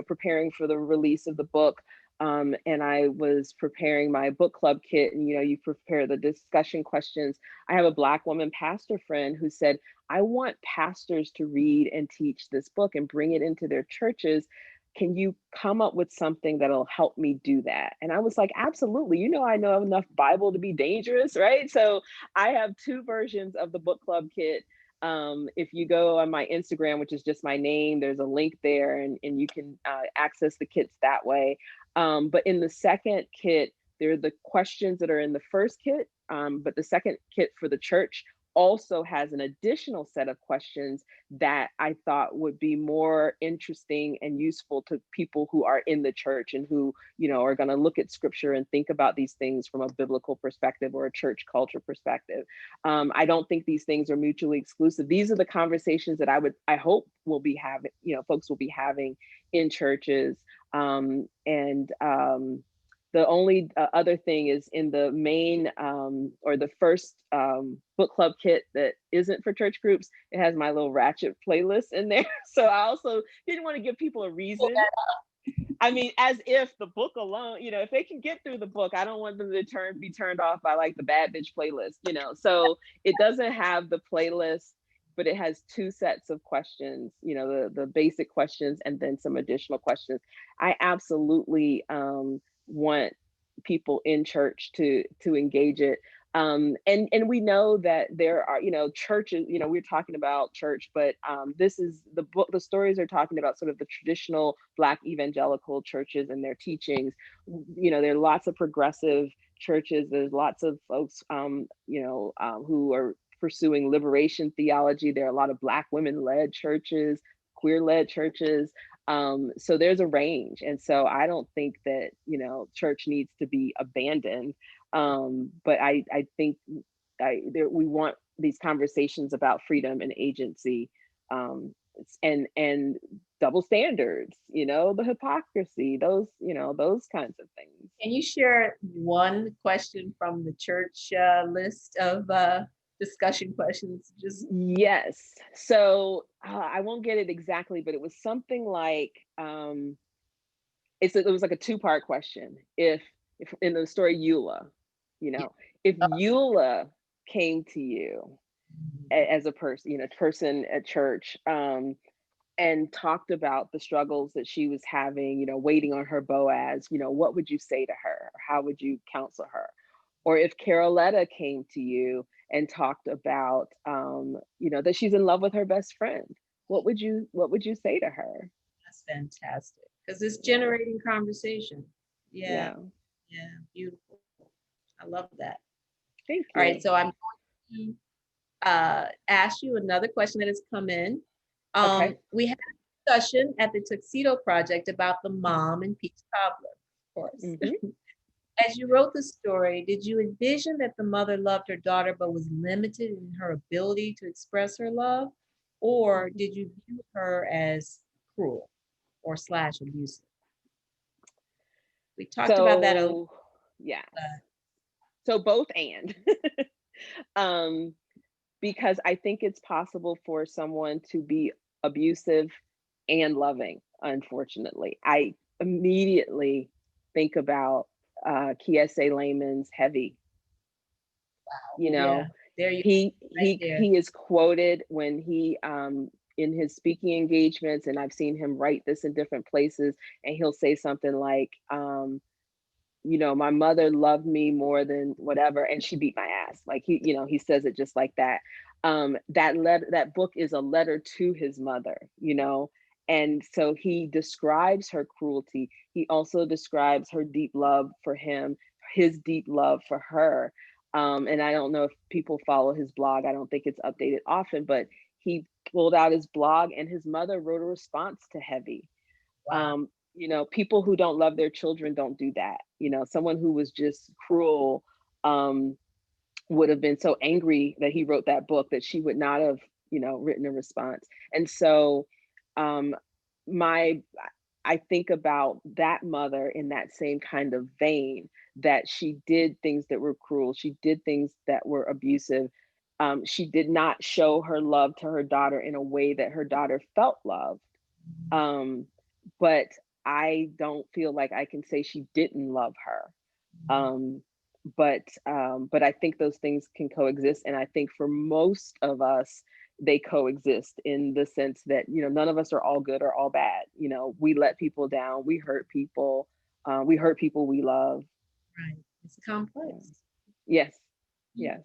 preparing for the release of the book, and I was preparing my book club kit, and, you prepare the discussion questions. I have a Black woman pastor friend who said, "I want pastors to read and teach this book and bring it into their churches. Can you come up with something that'll help me do that?" And I was like, "Absolutely. I know enough Bible to be dangerous, right?" So I have two versions of the book club kit. If you go on my Instagram, which is just my name, there's a link there, and you can access the kits that way. But in the second kit, there are the questions that are in the first kit, but the second kit for the church also has an additional set of questions that I thought would be more interesting and useful to people who are in the church and who, are going to look at scripture and think about these things from a biblical perspective or a church culture perspective. I don't think these things are mutually exclusive. These are the conversations that I hope will be having, folks will be having in churches. The only other thing is in the main or the first book club kit that isn't for church groups, it has my little Ratchet playlist in there. So I also didn't want to give people a reason. I mean, as if the book alone, if they can get through the book, I don't want them to be turned off by like the bad bitch playlist, So it doesn't have the playlist, but it has two sets of questions, the basic questions and then some additional questions. I absolutely want people in church to engage it. And we know that there are, churches, we're talking about church, but this is the book, the stories are talking about sort of the traditional Black evangelical churches and their teachings. There are lots of progressive churches. There's lots of folks, who are pursuing liberation theology. There are a lot of Black women-led churches, queer-led churches. So there's a range. And so I don't think that, church needs to be abandoned. But I think we want these conversations about freedom and agency, and double standards, the hypocrisy, those kinds of things. Can you share one question from the church list of discussion questions? Yes. So I won't get it exactly, but it was something like it was like a two-part question. If in the story Eula, if Eula came to you as a person at church, and talked about the struggles that she was having, waiting on her Boaz, what would you say to her? How would you counsel her? Or if Caroletta came to you and talked about, that she's in love with her best friend, what would you say to her? That's fantastic, because it's generating conversation. Yeah, beautiful. I love that. Thank you. All right, so I'm going to ask you another question that has come in. Okay. We had a discussion at the Tuxedo Project about the mom and Peach Cobbler, of course. Mm-hmm. As you wrote the story, did you envision that the mother loved her daughter but was limited in her ability to express her love? Or did you view her as cruel or / abusive? We talked about that. Yeah. So both and. Because I think it's possible for someone to be abusive and loving, unfortunately. I immediately think about Kiese Layman's Heavy. Wow. There you he is quoted when he in his speaking engagements, and I've seen him write this in different places, and he'll say something like, my mother loved me more than whatever, and she beat my ass. Like he says it just like that. That book is a letter to his mother, and so he describes her cruelty. He also describes her deep love for him, his deep love for her. And I don't know if people follow his blog. I don't think it's updated often, but he pulled out his blog and his mother wrote a response to Heavy. Wow. People who don't love their children don't do that. Someone who was just cruel would have been so angry that he wrote that book that she would not have, written a response. And so I think about that mother in that same kind of vein, that she did things that were cruel. She did things that were abusive. She did not show her love to her daughter in a way that her daughter felt loved. But I don't feel like I can say she didn't love her. But I think those things can coexist. And I think for most of us, they coexist in the sense that, none of us are all good or all bad. We let people down, we hurt people we love. Right. It's complex. Yes. Yeah.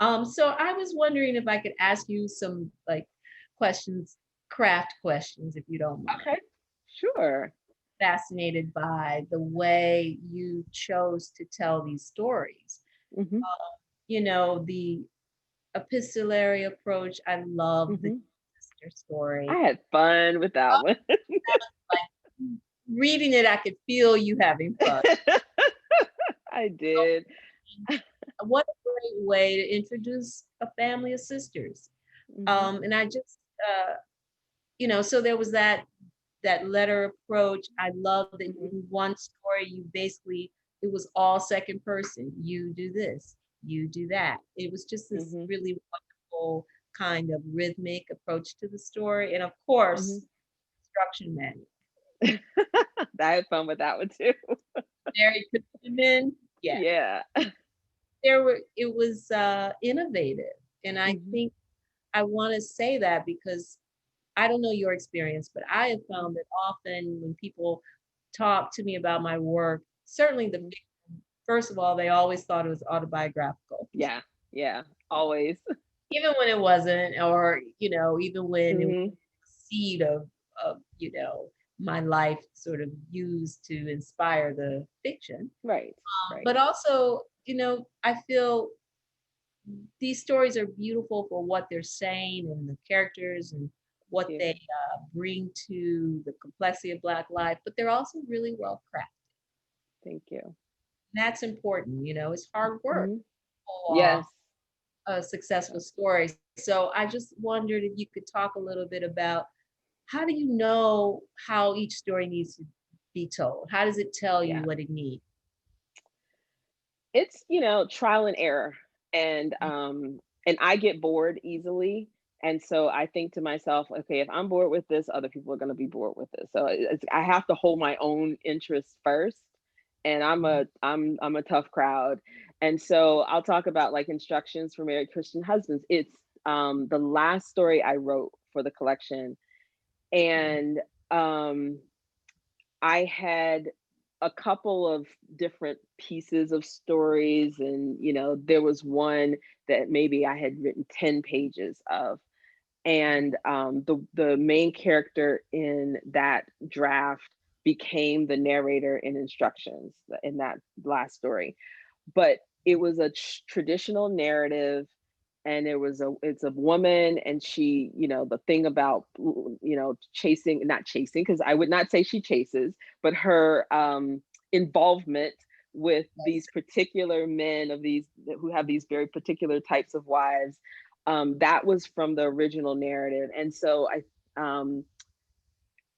So I was wondering if I could ask you some questions, craft questions, if you don't mind. Okay, sure. Fascinated by the way you chose to tell these stories. Mm-hmm. The epistolary approach. I love the Mhm. sister story. I had fun with that one. Like reading it, I could feel you having fun. I did. What a great way to introduce a family of sisters. Mhm. And I just, so there was that letter approach. I love that Mhm. in one story, you basically, it was all second person. You do this, you do that. It was just this Mhm. really wonderful kind of rhythmic approach to the story. And of course, Mhm. instruction manual. I had fun with that one too. Mary Pittman, yeah, Yeah. it was innovative. And I Mhm. think I want to say that because I don't know your experience, but I have found that often when people talk to me about my work, certainly Mhm. first of all, they always thought it was autobiographical, Yeah. Yeah. Always. even when it wasn't, or even when it was Mhm. a seed of my life sort of used to inspire the fiction. Right. Right. But also, I feel these stories are beautiful for what they're saying and the characters and Thank what they you. bring to the complexity of Black life, but they're also really well crafted. Thank you. That's important. It's hard work Mhm. for Yes. a successful story. So I just wondered if you could talk a little bit about how do you know how each story needs to be told? How does it tell you Yeah. what it needs? It's, trial and error. And I get bored easily. And so I think to myself, okay, if I'm bored with this, other people are going to be bored with this. So I have to hold my own interests first. And I'm a tough crowd. And so I'll talk about like instructions for married Christian husbands. It's the last story I wrote for the collection. And um I had a couple of different pieces of stories, and there was one that maybe I had written 10 pages of. And the main character in that draft became the narrator in instructions in that last story. But it was a traditional narrative, and it's a woman, and she, the thing about chasing, not chasing, because I would not say she chases, but her involvement with these particular men of these who have these very particular types of wives, that was from the original narrative. And so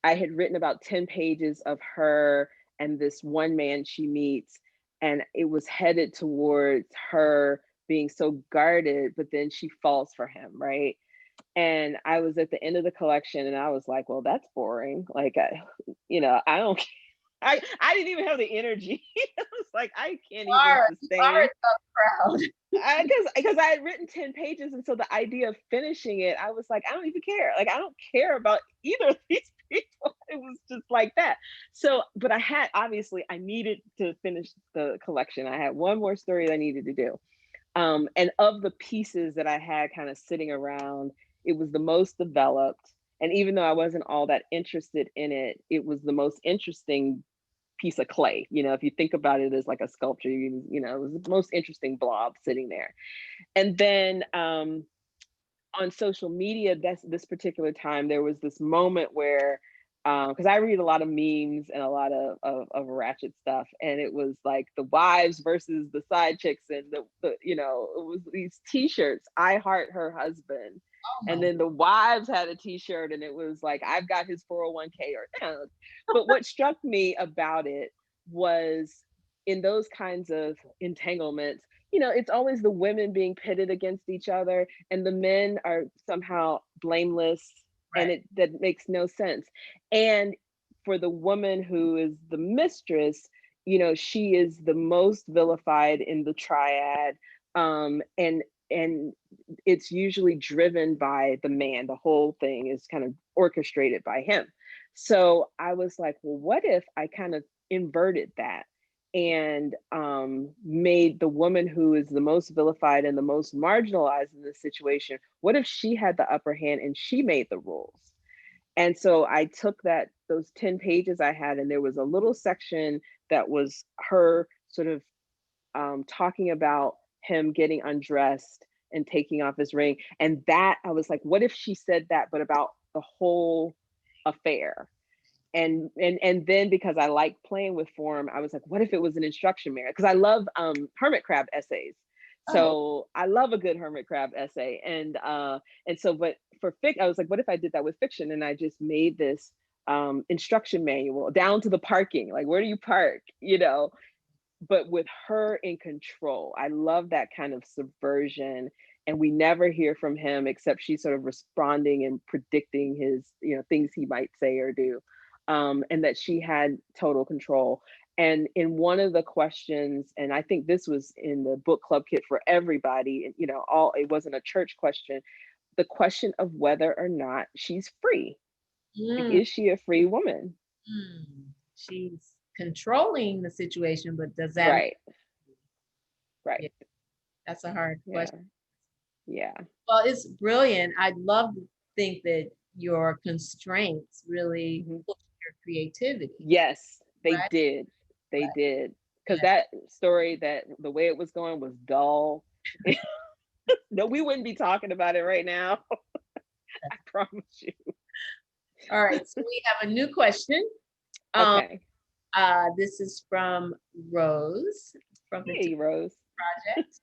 I had written about 10 pages of her and this one man she meets, and it was headed towards her being so guarded, but then she falls for him, right? And I was at the end of the collection and I was like, well, that's boring. Like, I don't, I didn't even have the energy. I was like, I can't even You are a sustain tough crowd. because I had written 10 pages, and so the idea of finishing it, I was like, I don't even care. Like, I don't care about either of these people. It was just like that. So, but I needed to finish the collection. I had one more story that I needed to do. And of the pieces that I had kind of sitting around, it was the most developed. And even though I wasn't all that interested in it, it was the most interesting piece of clay. If you think about it as like a sculpture, it was the most interesting blob sitting there. And then on social media, that's this particular time, there was this moment where because I read a lot of memes and a lot of ratchet stuff, and it was like the wives versus the side chicks, and it was these t-shirts, I heart her husband. Oh And my then the wives had a t-shirt, and it was like, I've got his 401k, or but what struck me about it was, in those kinds of entanglements, it's always the women being pitted against each other, and the men are somehow blameless, and right. it that makes no sense. And for the woman who is the mistress, she is the most vilified in the triad. And it's usually driven by the man. The whole thing is kind of orchestrated by him. So I was like, well, what if I kind of inverted that and made the woman who is the most vilified and the most marginalized in this situation, what if she had the upper hand and she made the rules? And so I took those 10 pages I had, and there was a little section that was her sort of talking about him getting undressed and taking off his ring. And that, I was like, what if she said that, but about the whole affair? And then, because I like playing with form, I was like, what if it was an instruction manual? Because I love hermit crab essays. So I love a good hermit crab essay. And so, but for I was like, what if I did that with fiction? And I just made this instruction manual down to the parking, like, where do you park, you know, but with her in control. I love that kind of subversion. And we never hear from him except she's sort of responding and predicting his, you know, things he might say or do. And that she had total control. And in one of the questions, and I think this was in the book club kit for everybody, and you know, it wasn't a church question, the question of whether or not she's free. Like, is she a free woman? She's controlling the situation, but does that Right. Yeah, that's a hard question. Yeah. Well, it's brilliant. I'd love to think that your constraints really push your creativity. Yes, they right? did. They Right. did. Because Yeah. that story, that the way it was going was dull. No, we wouldn't be talking about it right now. I promise you. All right, so we have a new question. Okay. This is from Rose from the Hey, Rose. project.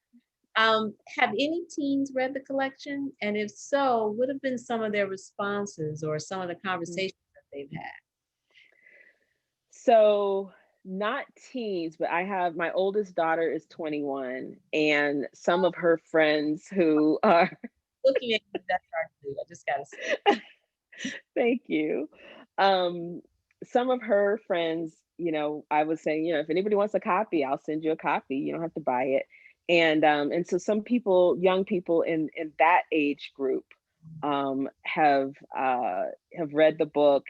Have any teens read the collection? And if so, what have been some of their responses or some of the conversations that they've had? So, not teens, but I have, my oldest daughter is 21, and some of her friends who are Looking at you, that's hard to do. I just gotta say. thank you. Some of her friends, you know, I was saying, you know, if anybody wants a copy, I'll send you a copy. You don't have to buy it. And so some people, young people in that age group, have read the book.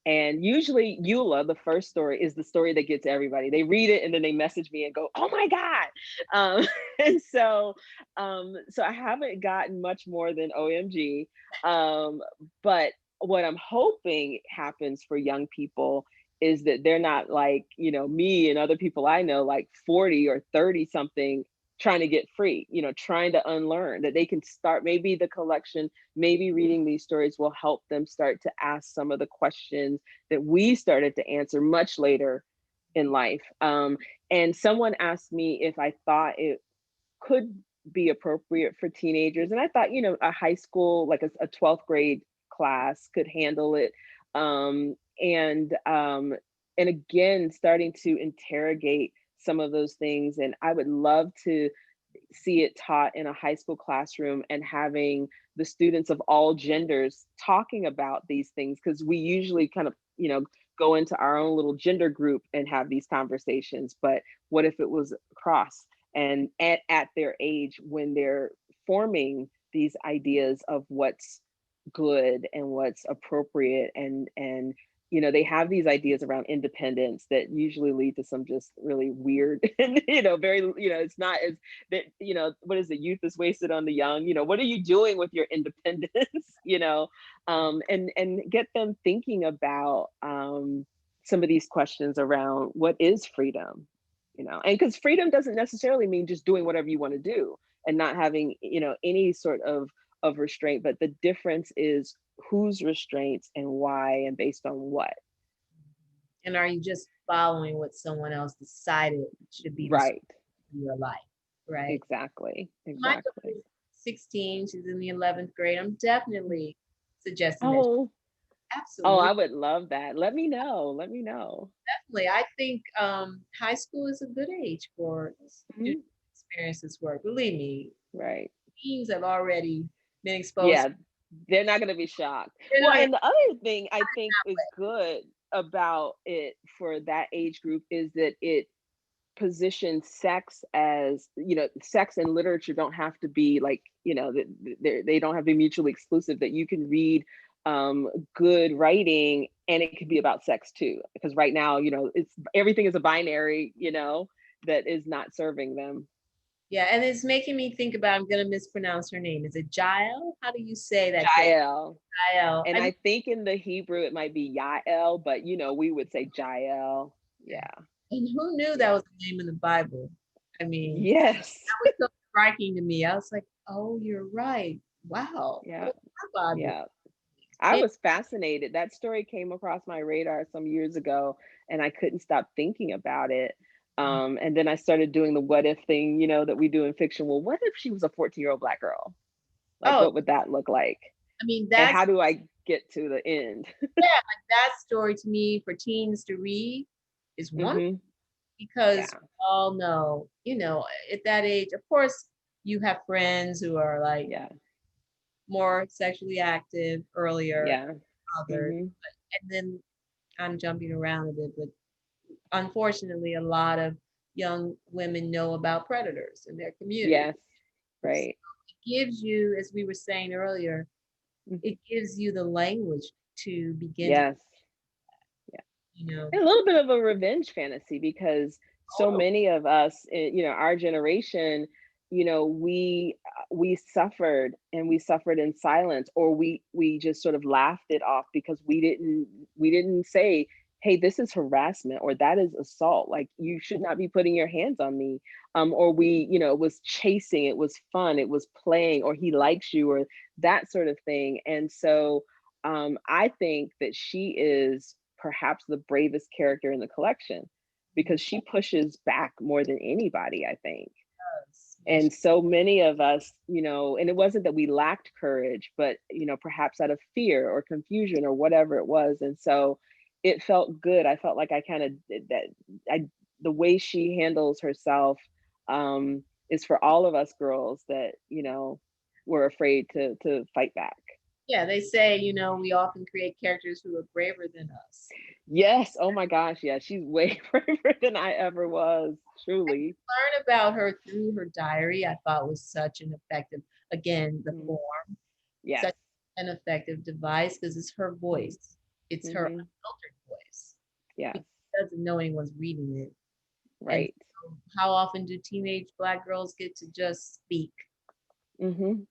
And usually Eula, the first story, is the story that gets everybody. They read it and then they message me and go, "Oh my God!" And so I haven't gotten much more than OMG. But what I'm hoping happens for young people is that they're not like, you know, me and other people I know, like 40 or 30 something, trying to get free, you know, trying to unlearn, that they can start, maybe the collection, maybe reading these stories will help them start to ask some of the questions that we started to answer much later in life. And someone asked me if I thought it could be appropriate for teenagers. And I thought, you know, a high school, like a 12th grade class could handle it. And again, starting to interrogate some of those things. And I would love to see it taught in a high school classroom and having the students of all genders talking about these things, because we usually kind of, you know, go into our own little gender group and have these conversations. But what if it was across, and at their age, when they're forming these ideas of what's good and what's appropriate, and you know, they have these ideas around independence that usually lead to some just really weird and, you know, very, you know, it's not as that, you know, what is it, youth is wasted on the young, you know, what are you doing with your independence? You know, and get them thinking about some of these questions around what is freedom, you know, and because freedom doesn't necessarily mean just doing whatever you want to do and not having, you know, any sort of restraint, but the difference is whose restraints and why and based on what. And are you just following what someone else decided should be Right. your life, right? Exactly. My daughter is 16, she's in the 11th grade. I'm definitely suggesting that. Oh, Absolutely. I would love that. Let me know. Let me know. Definitely. I think high school is a good age for student experience this work. Believe me, Right. teens have already been exposed. Yeah, they're not going to be shocked. Well, and the other thing I think is good about it for that age group is that it positions sex as, you know, sex and literature don't have to be like, you know, they don't have to be mutually exclusive, that you can read good writing and it could be about sex too, because right now, you know, it's everything is a binary, you know, that is not serving them. Yeah, and it's making me think about, I'm going to mispronounce her name. Is it Jael? How do you say that? Jael. Jael. And I think in the Hebrew it might be Yael, but you know, we would say Jael. Yeah. And who knew that was the name in the Bible? I mean, yes. that was so striking to me. I was like, oh, you're right. Wow. Yeah. What about it? Yeah. I It- was fascinated. That story came across my radar some years ago, and I couldn't stop thinking about it. And then I started doing the what if thing, that we do in fiction. Well, what if she was a 14-year-old Black girl? Like, oh, what would that look like? I mean, And that's how do I get to the end? that story to me for teens to read is one Hmm. because Yeah. we all know, at that age, of course, you have friends who are like Yeah. more sexually active earlier, Yeah. others, Hmm. and then I'm jumping around a bit, but unfortunately, a lot of young women know about predators in their community. Yes. Right. It gives you, as we were saying earlier, Mhm. it gives you the language to begin to, Yes. you know, A little bit of a revenge fantasy because so oh, many of us, our generation, we suffered, and we suffered in silence, or we just sort of laughed it off because we didn't say, hey, this is harassment, or that is assault. Like, you should not be putting your hands on me. Or it was chasing, it was fun, it was playing, or he likes you, or that sort of thing. And so I think that she is perhaps the bravest character in the collection because she pushes back more than anybody, I think. yes, yes, And so many of us, and it wasn't that we lacked courage, but, perhaps out of fear or confusion or whatever it was. And so it felt good. I felt like I kind of did that. The way she handles herself is for all of us girls that, were afraid to fight back. yeah, they say, we often create characters who are braver than us. Yes. Oh my gosh. Yeah. She's way braver than I ever was. Truly. Learn about her through her diary, I thought was such an effective, again, the Mhm. form, Yes. such an effective device because it's her voice. It's her Hmm. unfiltered voice. Yes. Doesn't know anyone's reading it. And Right. so how often do teenage Black girls get to just speak, Hmm.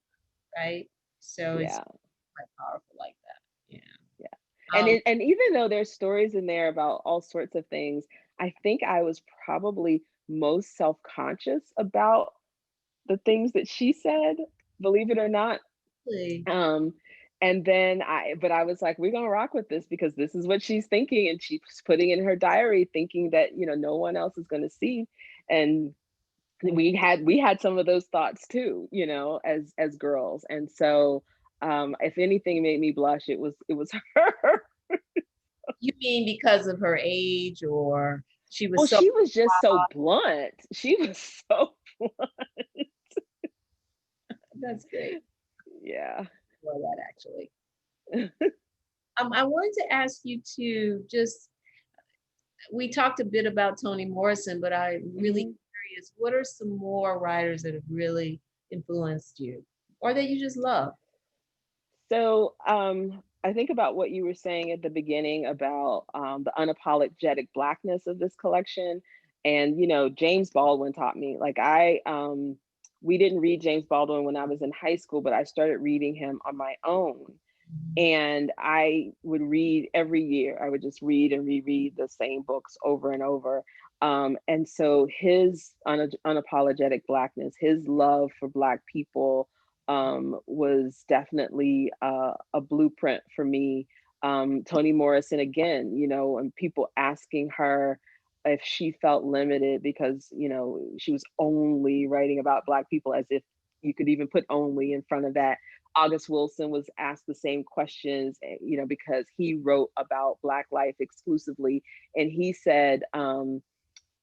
right? So it's Yeah. quite powerful like that. Yeah. Yeah. And Um, and even though there's stories in there about all sorts of things, I think I was probably most self-conscious about the things that she said, believe it or not. really, Um, and then but I was like, we're gonna rock with this because this is what she's thinking, and she's putting in her diary, thinking that no one else is gonna see. And we had some of those thoughts too, as girls. And so if anything made me blush, it was her. you mean because of her age or she Well, was so she was just so blunt. She was so that's great yeah. for that actually. I wanted to ask you to just we talked a bit about Toni Morrison, but I'm really Mhm. curious, what are some more writers that have really influenced you or that you just love? So I think about what you were saying at the beginning about the unapologetic blackness of this collection. And James Baldwin taught me. Like, we didn't read James Baldwin when I was in high school, but I started reading him on my own. And I would read every year. I would just read and reread the same books over and over. And so his unapologetic blackness, his love for Black people, was definitely a blueprint for me. Toni Morrison, again, and people asking her if she felt limited because, she was only writing about Black people, as if you could even put only in front of that. August Wilson was asked the same questions, because he wrote about Black life exclusively. And he said,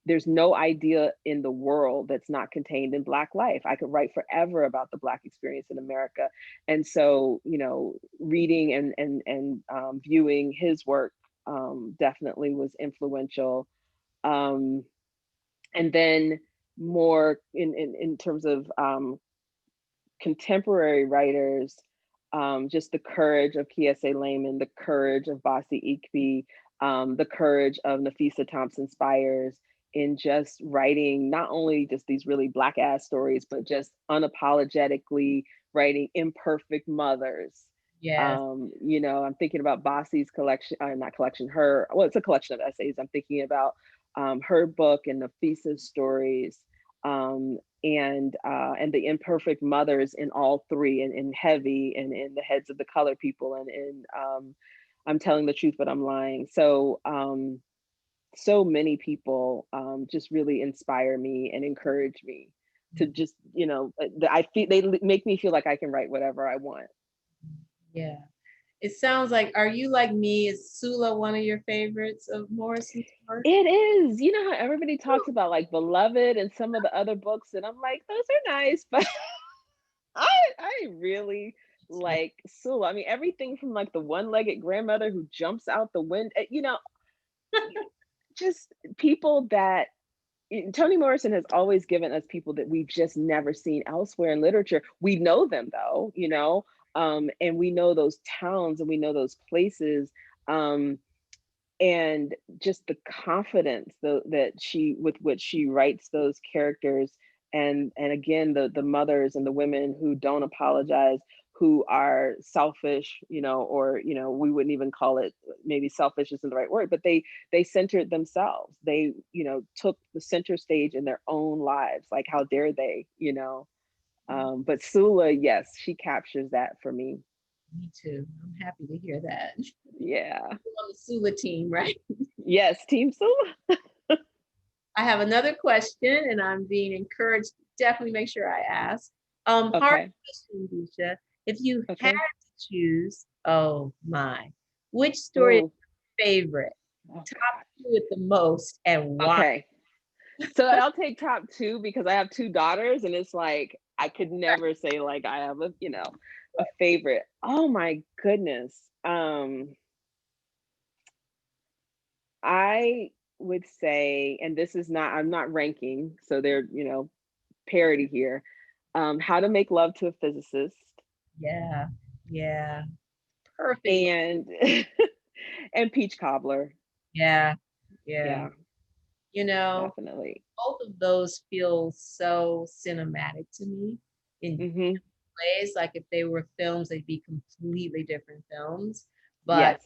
there's no idea in the world that's not contained in Black life. I could write forever about the Black experience in America. And so, reading and viewing his work definitely was influential. Um, and then more in terms of contemporary writers, just the courage of Kiese Layman, the courage of Bossy Ikpi, the courage of Nafisa Thompson Spires in just writing not only just these really Black ass stories, but just unapologetically writing imperfect mothers. Yes. I'm thinking about Bossy's collection, not collection, it's a collection of essays. I'm thinking about her book and Nafisa's stories. and the imperfect mothers in all three, and Heavy, and in the heads of the color people, and I'm telling the truth, but I'm lying. So so many people just really inspire me and encourage me to just, I feel they make me feel like I can write whatever I want. Yeah. It sounds like, are you like me? Is Sula one of your favorites of Morrison's work? It is. You know how everybody talks about like Beloved and some of the other books, and I'm like, those are nice, but I really like Sula. I mean, everything from like the one-legged grandmother who jumps out the window, just people that Toni Morrison has always given us people that we've just never seen elsewhere in literature. We know them though, and we know those towns and we know those places. And just the confidence that with which she writes those characters, and again the mothers and the women who don't apologize, who are selfish, or we wouldn't even call it, maybe selfish isn't the right word, but they centered themselves. They took the center stage in their own lives. Like, how dare they, but Sula, yes, she captures that for me. Me too. I'm happy to hear that. Yeah. You're on the Sula team, right? Yes, Team Sula. I have another question, and I'm being encouraged to definitely make sure I ask. Hard Okay. question, Deesha. If you Okay. had to choose, oh my, which story is Ooh. your favorite? Oh, Top two at the most, and why? okay. So I'll take top two because I have two daughters, and it's like I could never say like I have a favorite. Oh my goodness. I would say, and this is not, I'm not ranking, so they're, parody here. How to Make Love to a Physicist. Yeah, yeah, perfect. And and Peach Cobbler. Yeah, Yeah, definitely. both of those feel so cinematic to me in Mm-hmm. ways. Like if they were films, they'd be completely different films. But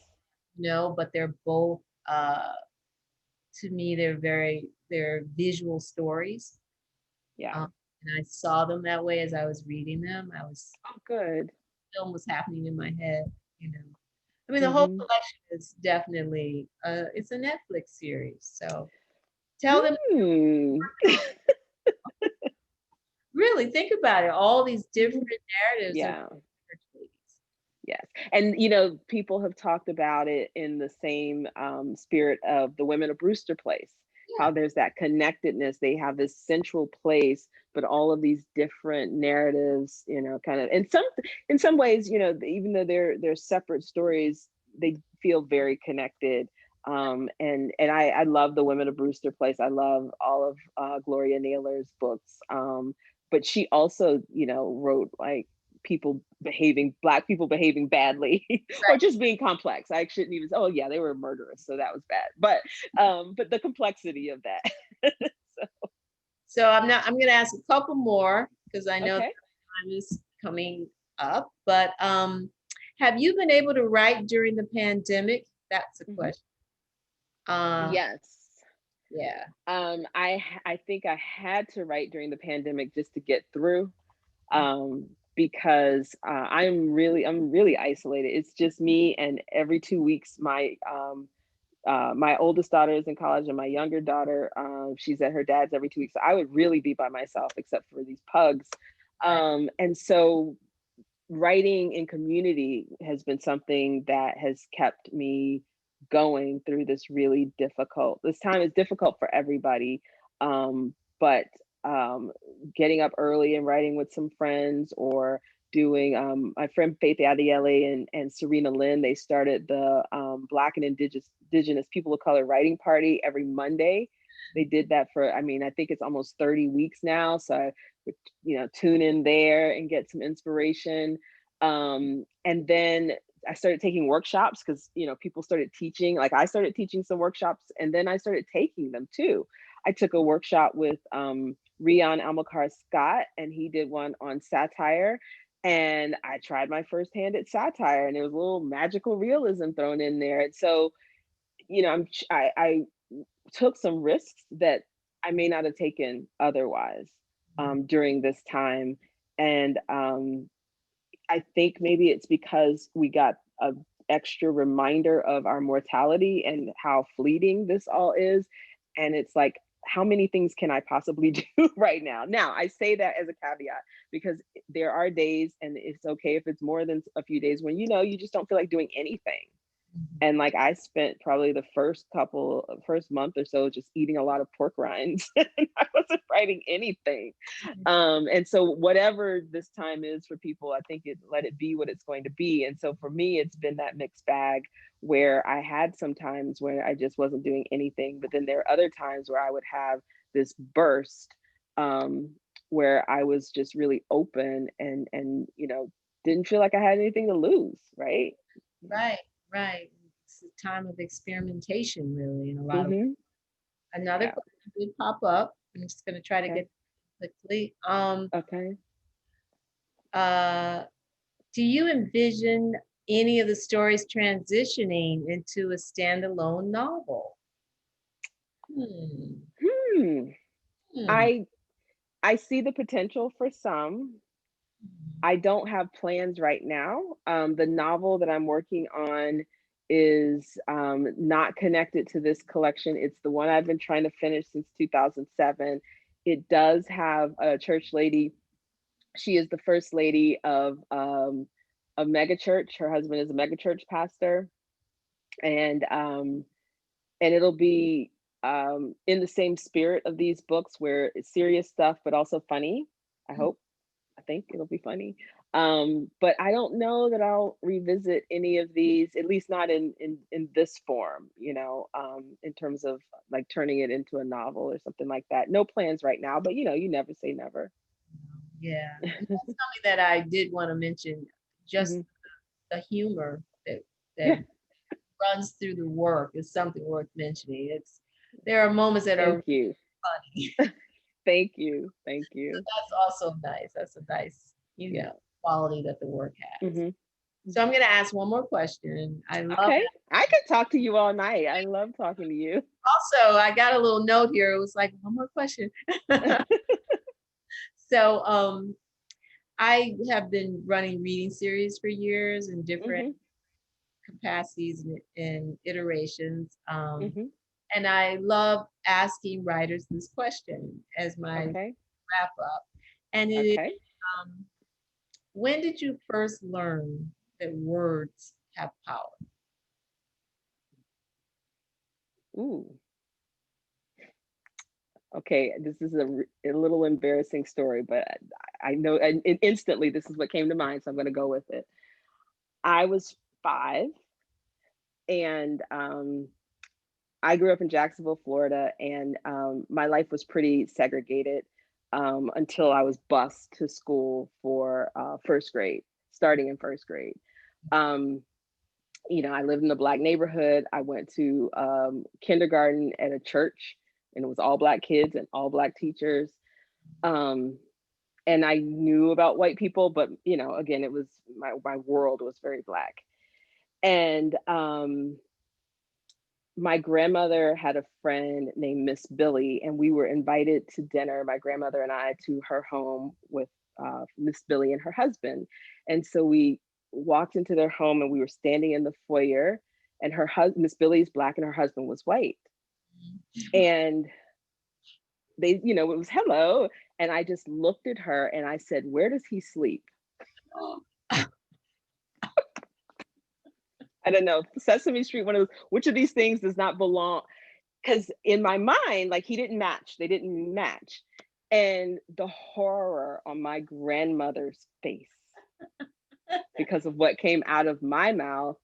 Yes. but they're both to me, they're visual stories. Yeah. And I saw them that way as I was reading them. Oh, good. Film was happening in my head. I mean, the whole Mm-hmm. collection is definitely it's a Netflix series. So tell them, Hmm. really think about it. All these different narratives of Yeah. ladies. Yes. And people have talked about it in the same spirit of the Women of Brewster Place, Yeah. how there's that connectedness. They have this central place, but all of these different narratives, kind of in some ways, even though they're separate stories, they feel very connected. And I love the Women of Brewster Place. I love all of Gloria Naylor's books. But she also, wrote like Black people behaving badly, or just being complex. I shouldn't even, oh yeah, they were murderous, so that was bad. But the complexity of that. So I'm going to ask a couple more because I know Okay. time is coming up. But have you been able to write during the pandemic? That's a question. Yes. Yeah. I think I had to write during the pandemic just to get through, because I'm really isolated. It's just me, and every 2 weeks my oldest daughter is in college, and my younger daughter, she's at her dad's every 2 weeks. So I would really be by myself except for these pugs. And so writing in community has been something that has kept me going through this time is difficult for everybody. But getting up early and writing with some friends, or doing my friend Faith Adiele and Serena Lynn, they started the Black and Indigenous People of Color Writing Party every Monday. They did that for, I think it's almost 30 weeks now. So I would, tune in there and get some inspiration. And then I started taking workshops because, people started teaching, like I started teaching some workshops, and then I started taking them too. I took a workshop with Rion Almacar Scott, and he did one on satire. And I tried my first hand at satire, and there was a little magical realism thrown in there. And so, I took some risks that I may not have taken otherwise. during this time. And I think maybe it's because we got a extra reminder of our mortality and how fleeting this all is. And it's like, how many things can I possibly do right now? Now, I say that as a caveat because there are days, and it's okay if it's more than a few days, when you just don't feel like doing anything. And like I spent probably the first month or so just eating a lot of pork rinds. And I wasn't writing anything. And so whatever this time is for people, I think let it be what it's going to be. And so for me, it's been that mixed bag where I had some times where I just wasn't doing anything, but then there are other times where I would have this burst where I was just really open and didn't feel like I had anything to lose, right? Right, right. It's a time of experimentation, really, in a lot of. Another Yeah. question did pop up. I'm just going to try to Okay. get quickly. Okay. Do you envision any of the stories transitioning into a standalone novel? I see the potential for some. I don't have plans right now. The novel that I'm working on is not connected to this collection. It's the one I've been trying to finish since 2007. It does have a church lady. She is the first lady of a mega church. Her husband is a mega church pastor, and it'll be in the same spirit of these books, where it's serious stuff but also funny. I think it'll be funny. But I don't know that I'll revisit any of these, at least not in this form, in terms of like turning it into a novel or something like that. No plans right now, but you never say never. Yeah, and that's something that I did want to mention, just the humor that runs through the work is something worth mentioning. There are moments that are Thank you. funny. Thank you. So that's also nice. That's a nice, quality that the work has. So I'm going to ask one more question. I love Okay. I could talk to you all night. I love talking to you. Also, I got a little note here. It was like, one more question. So I have been running reading series for years in different capacities and iterations. And I love asking writers this question as my wrap up. And it is, when did you first learn that words have power? Ooh. Okay, this is a little embarrassing story, but I know, and instantly this is what came to mind, so I'm going to go with it. I was 5, and I grew up in Jacksonville, Florida, and my life was pretty segregated until I was bused to school for first grade, starting in first grade. I lived in a Black neighborhood. I went to kindergarten at a church, and it was all Black kids and all Black teachers. And I knew about white people, but again, it was my world was very Black. And my grandmother had a friend named Miss Billy, and we were invited to dinner, my grandmother and I, to her home with Miss Billy and her husband. And so we walked into their home, and we were standing in the foyer, and Miss Billy's Black and her husband was white. And they, it was hello. And I just looked at her and I said, "Where does he sleep?" I don't know, Sesame Street, one of those, which of these things does not belong? Because in my mind, like, they didn't match. And the horror on my grandmother's face because of what came out of my mouth.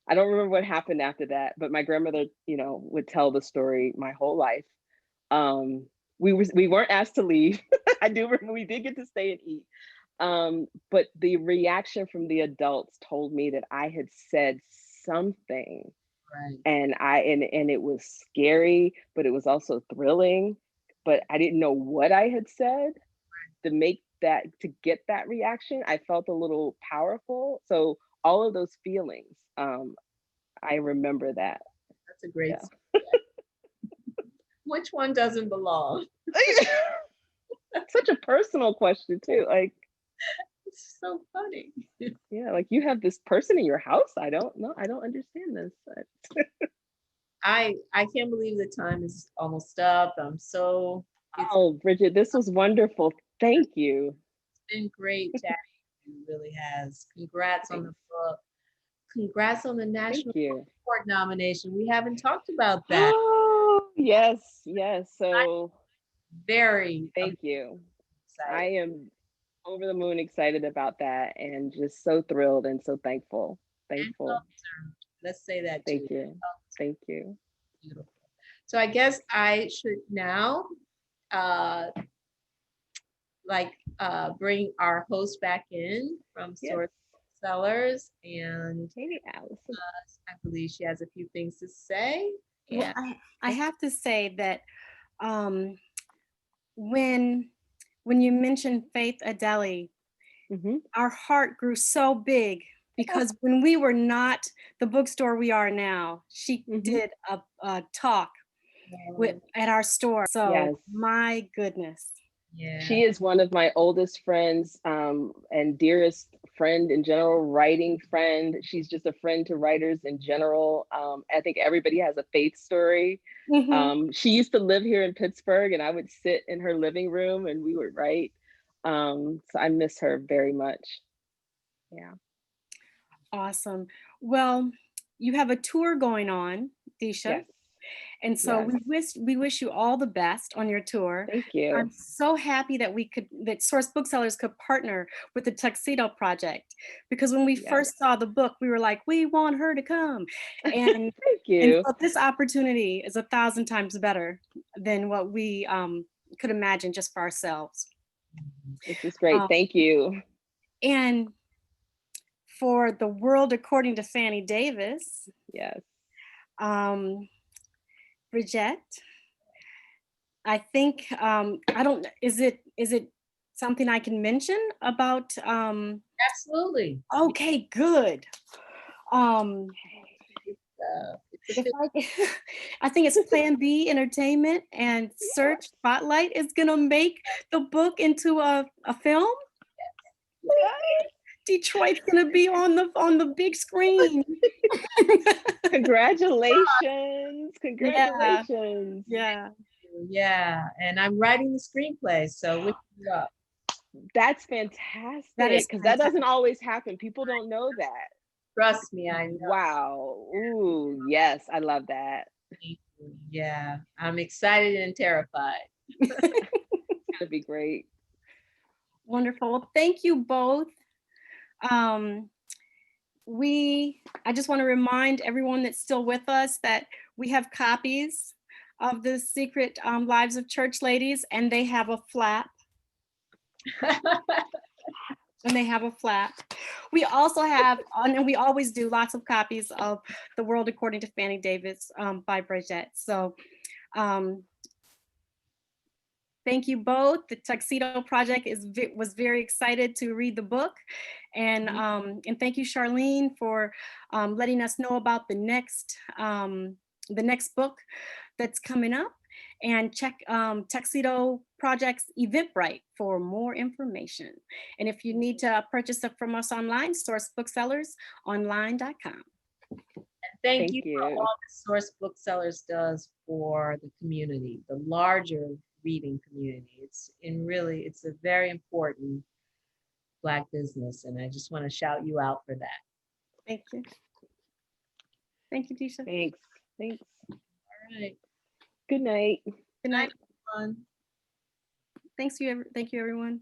I don't remember what happened after that, but my grandmother, would tell the story my whole life. We weren't asked to leave. I do remember we did get to stay and eat. But the reaction from the adults told me that I had said something. Right. And it was scary, but it was also thrilling. But I didn't know what I had said to get that reaction. I felt a little powerful. So all of those feelings, I remember that. That's a great story. Which one doesn't belong? Such a personal question too. Like, It's so funny. yeah, like you have this person in your house. I don't know. I don't understand this. I can't believe the time is almost up. It's Oh, Bridget, this was wonderful. Thank you. been great chatting. It really has. Congrats on the book. Congrats on the National Thank you. Book Award nomination. We haven't talked about that. Oh, yes, yes. So Very thank you. I excited. am over the moon excited about that and just so thrilled and so thankful. And Thankful. well-deserved. Let's say that too. Thank you. Thank you. Beautiful. So I guess I should now bring our host back in from Yes. Source Sellers, and Hey, Allison. I believe she has a few things to say. Well, Yeah. I have to say that um, when you mentioned Faith Adeli, Mhm. our heart grew so big because when we were not the bookstore we are now, she Mhm. did a talk at our store. So Yes. my goodness. Yeah. She is one of my oldest friends and dearest friend in general, writing friend. She's just a friend to writers in general. I think everybody has a Faith story. Mhm. She used to live here in Pittsburgh, and I would sit in her living room and we would write. So I miss her very much. Yeah. Awesome. Well, you have a tour going on, Disha. Yes. And so Yes. we wish you all the best on your tour. Thank you. I'm so happy that that Source Booksellers could partner with the Tuxedo Project, because when we Yes. first saw the book, we were like, we want her to come. And Thank and you. so this opportunity is 1,000 times better than what we could imagine just for ourselves. This is great. Um, Thank you. and for The World According to Fannie Davis, Yes. Bridget, I think I don't. Is it something I can mention about? Absolutely. Okay, good. It's a If I think it's Plan B Entertainment, and Search Spotlight is gonna make the book into a film. Detroit's gonna be on the big screen. Congratulations. Yeah, Congratulations. yeah. Yeah, and I'm writing the screenplay, so wish you luck. That's That fantastic is because that fantastic. doesn't always happen. People don't know that. Trust me, I know. Wow. Ooh, yes, I love that. Yeah, I'm excited and terrified. It's gonna be great. Wonderful. Well, thank you both. I just want to remind everyone that's still with us that we have copies of the Secret Lives of Church Ladies, and they have a flap. We also have, and we always do, lots of copies of The World According to Fannie Davis by Bridget. So thank you both. The Tuxedo Project was very excited to read the book. And thank you, Charlene, for letting us know about the next book that's coming up. And check Tuxedo Project's Eventbrite for more information. And if you need to purchase it from us online, sourcebooksellers.online.com. Thank you for all that Source Booksellers does for the community, the larger reading community. It's a very important Black business, and I just want to shout you out for that. Thank you. Thank you, Disha. Thanks. All right. Good night. Good night. Everyone. Thank you, everyone.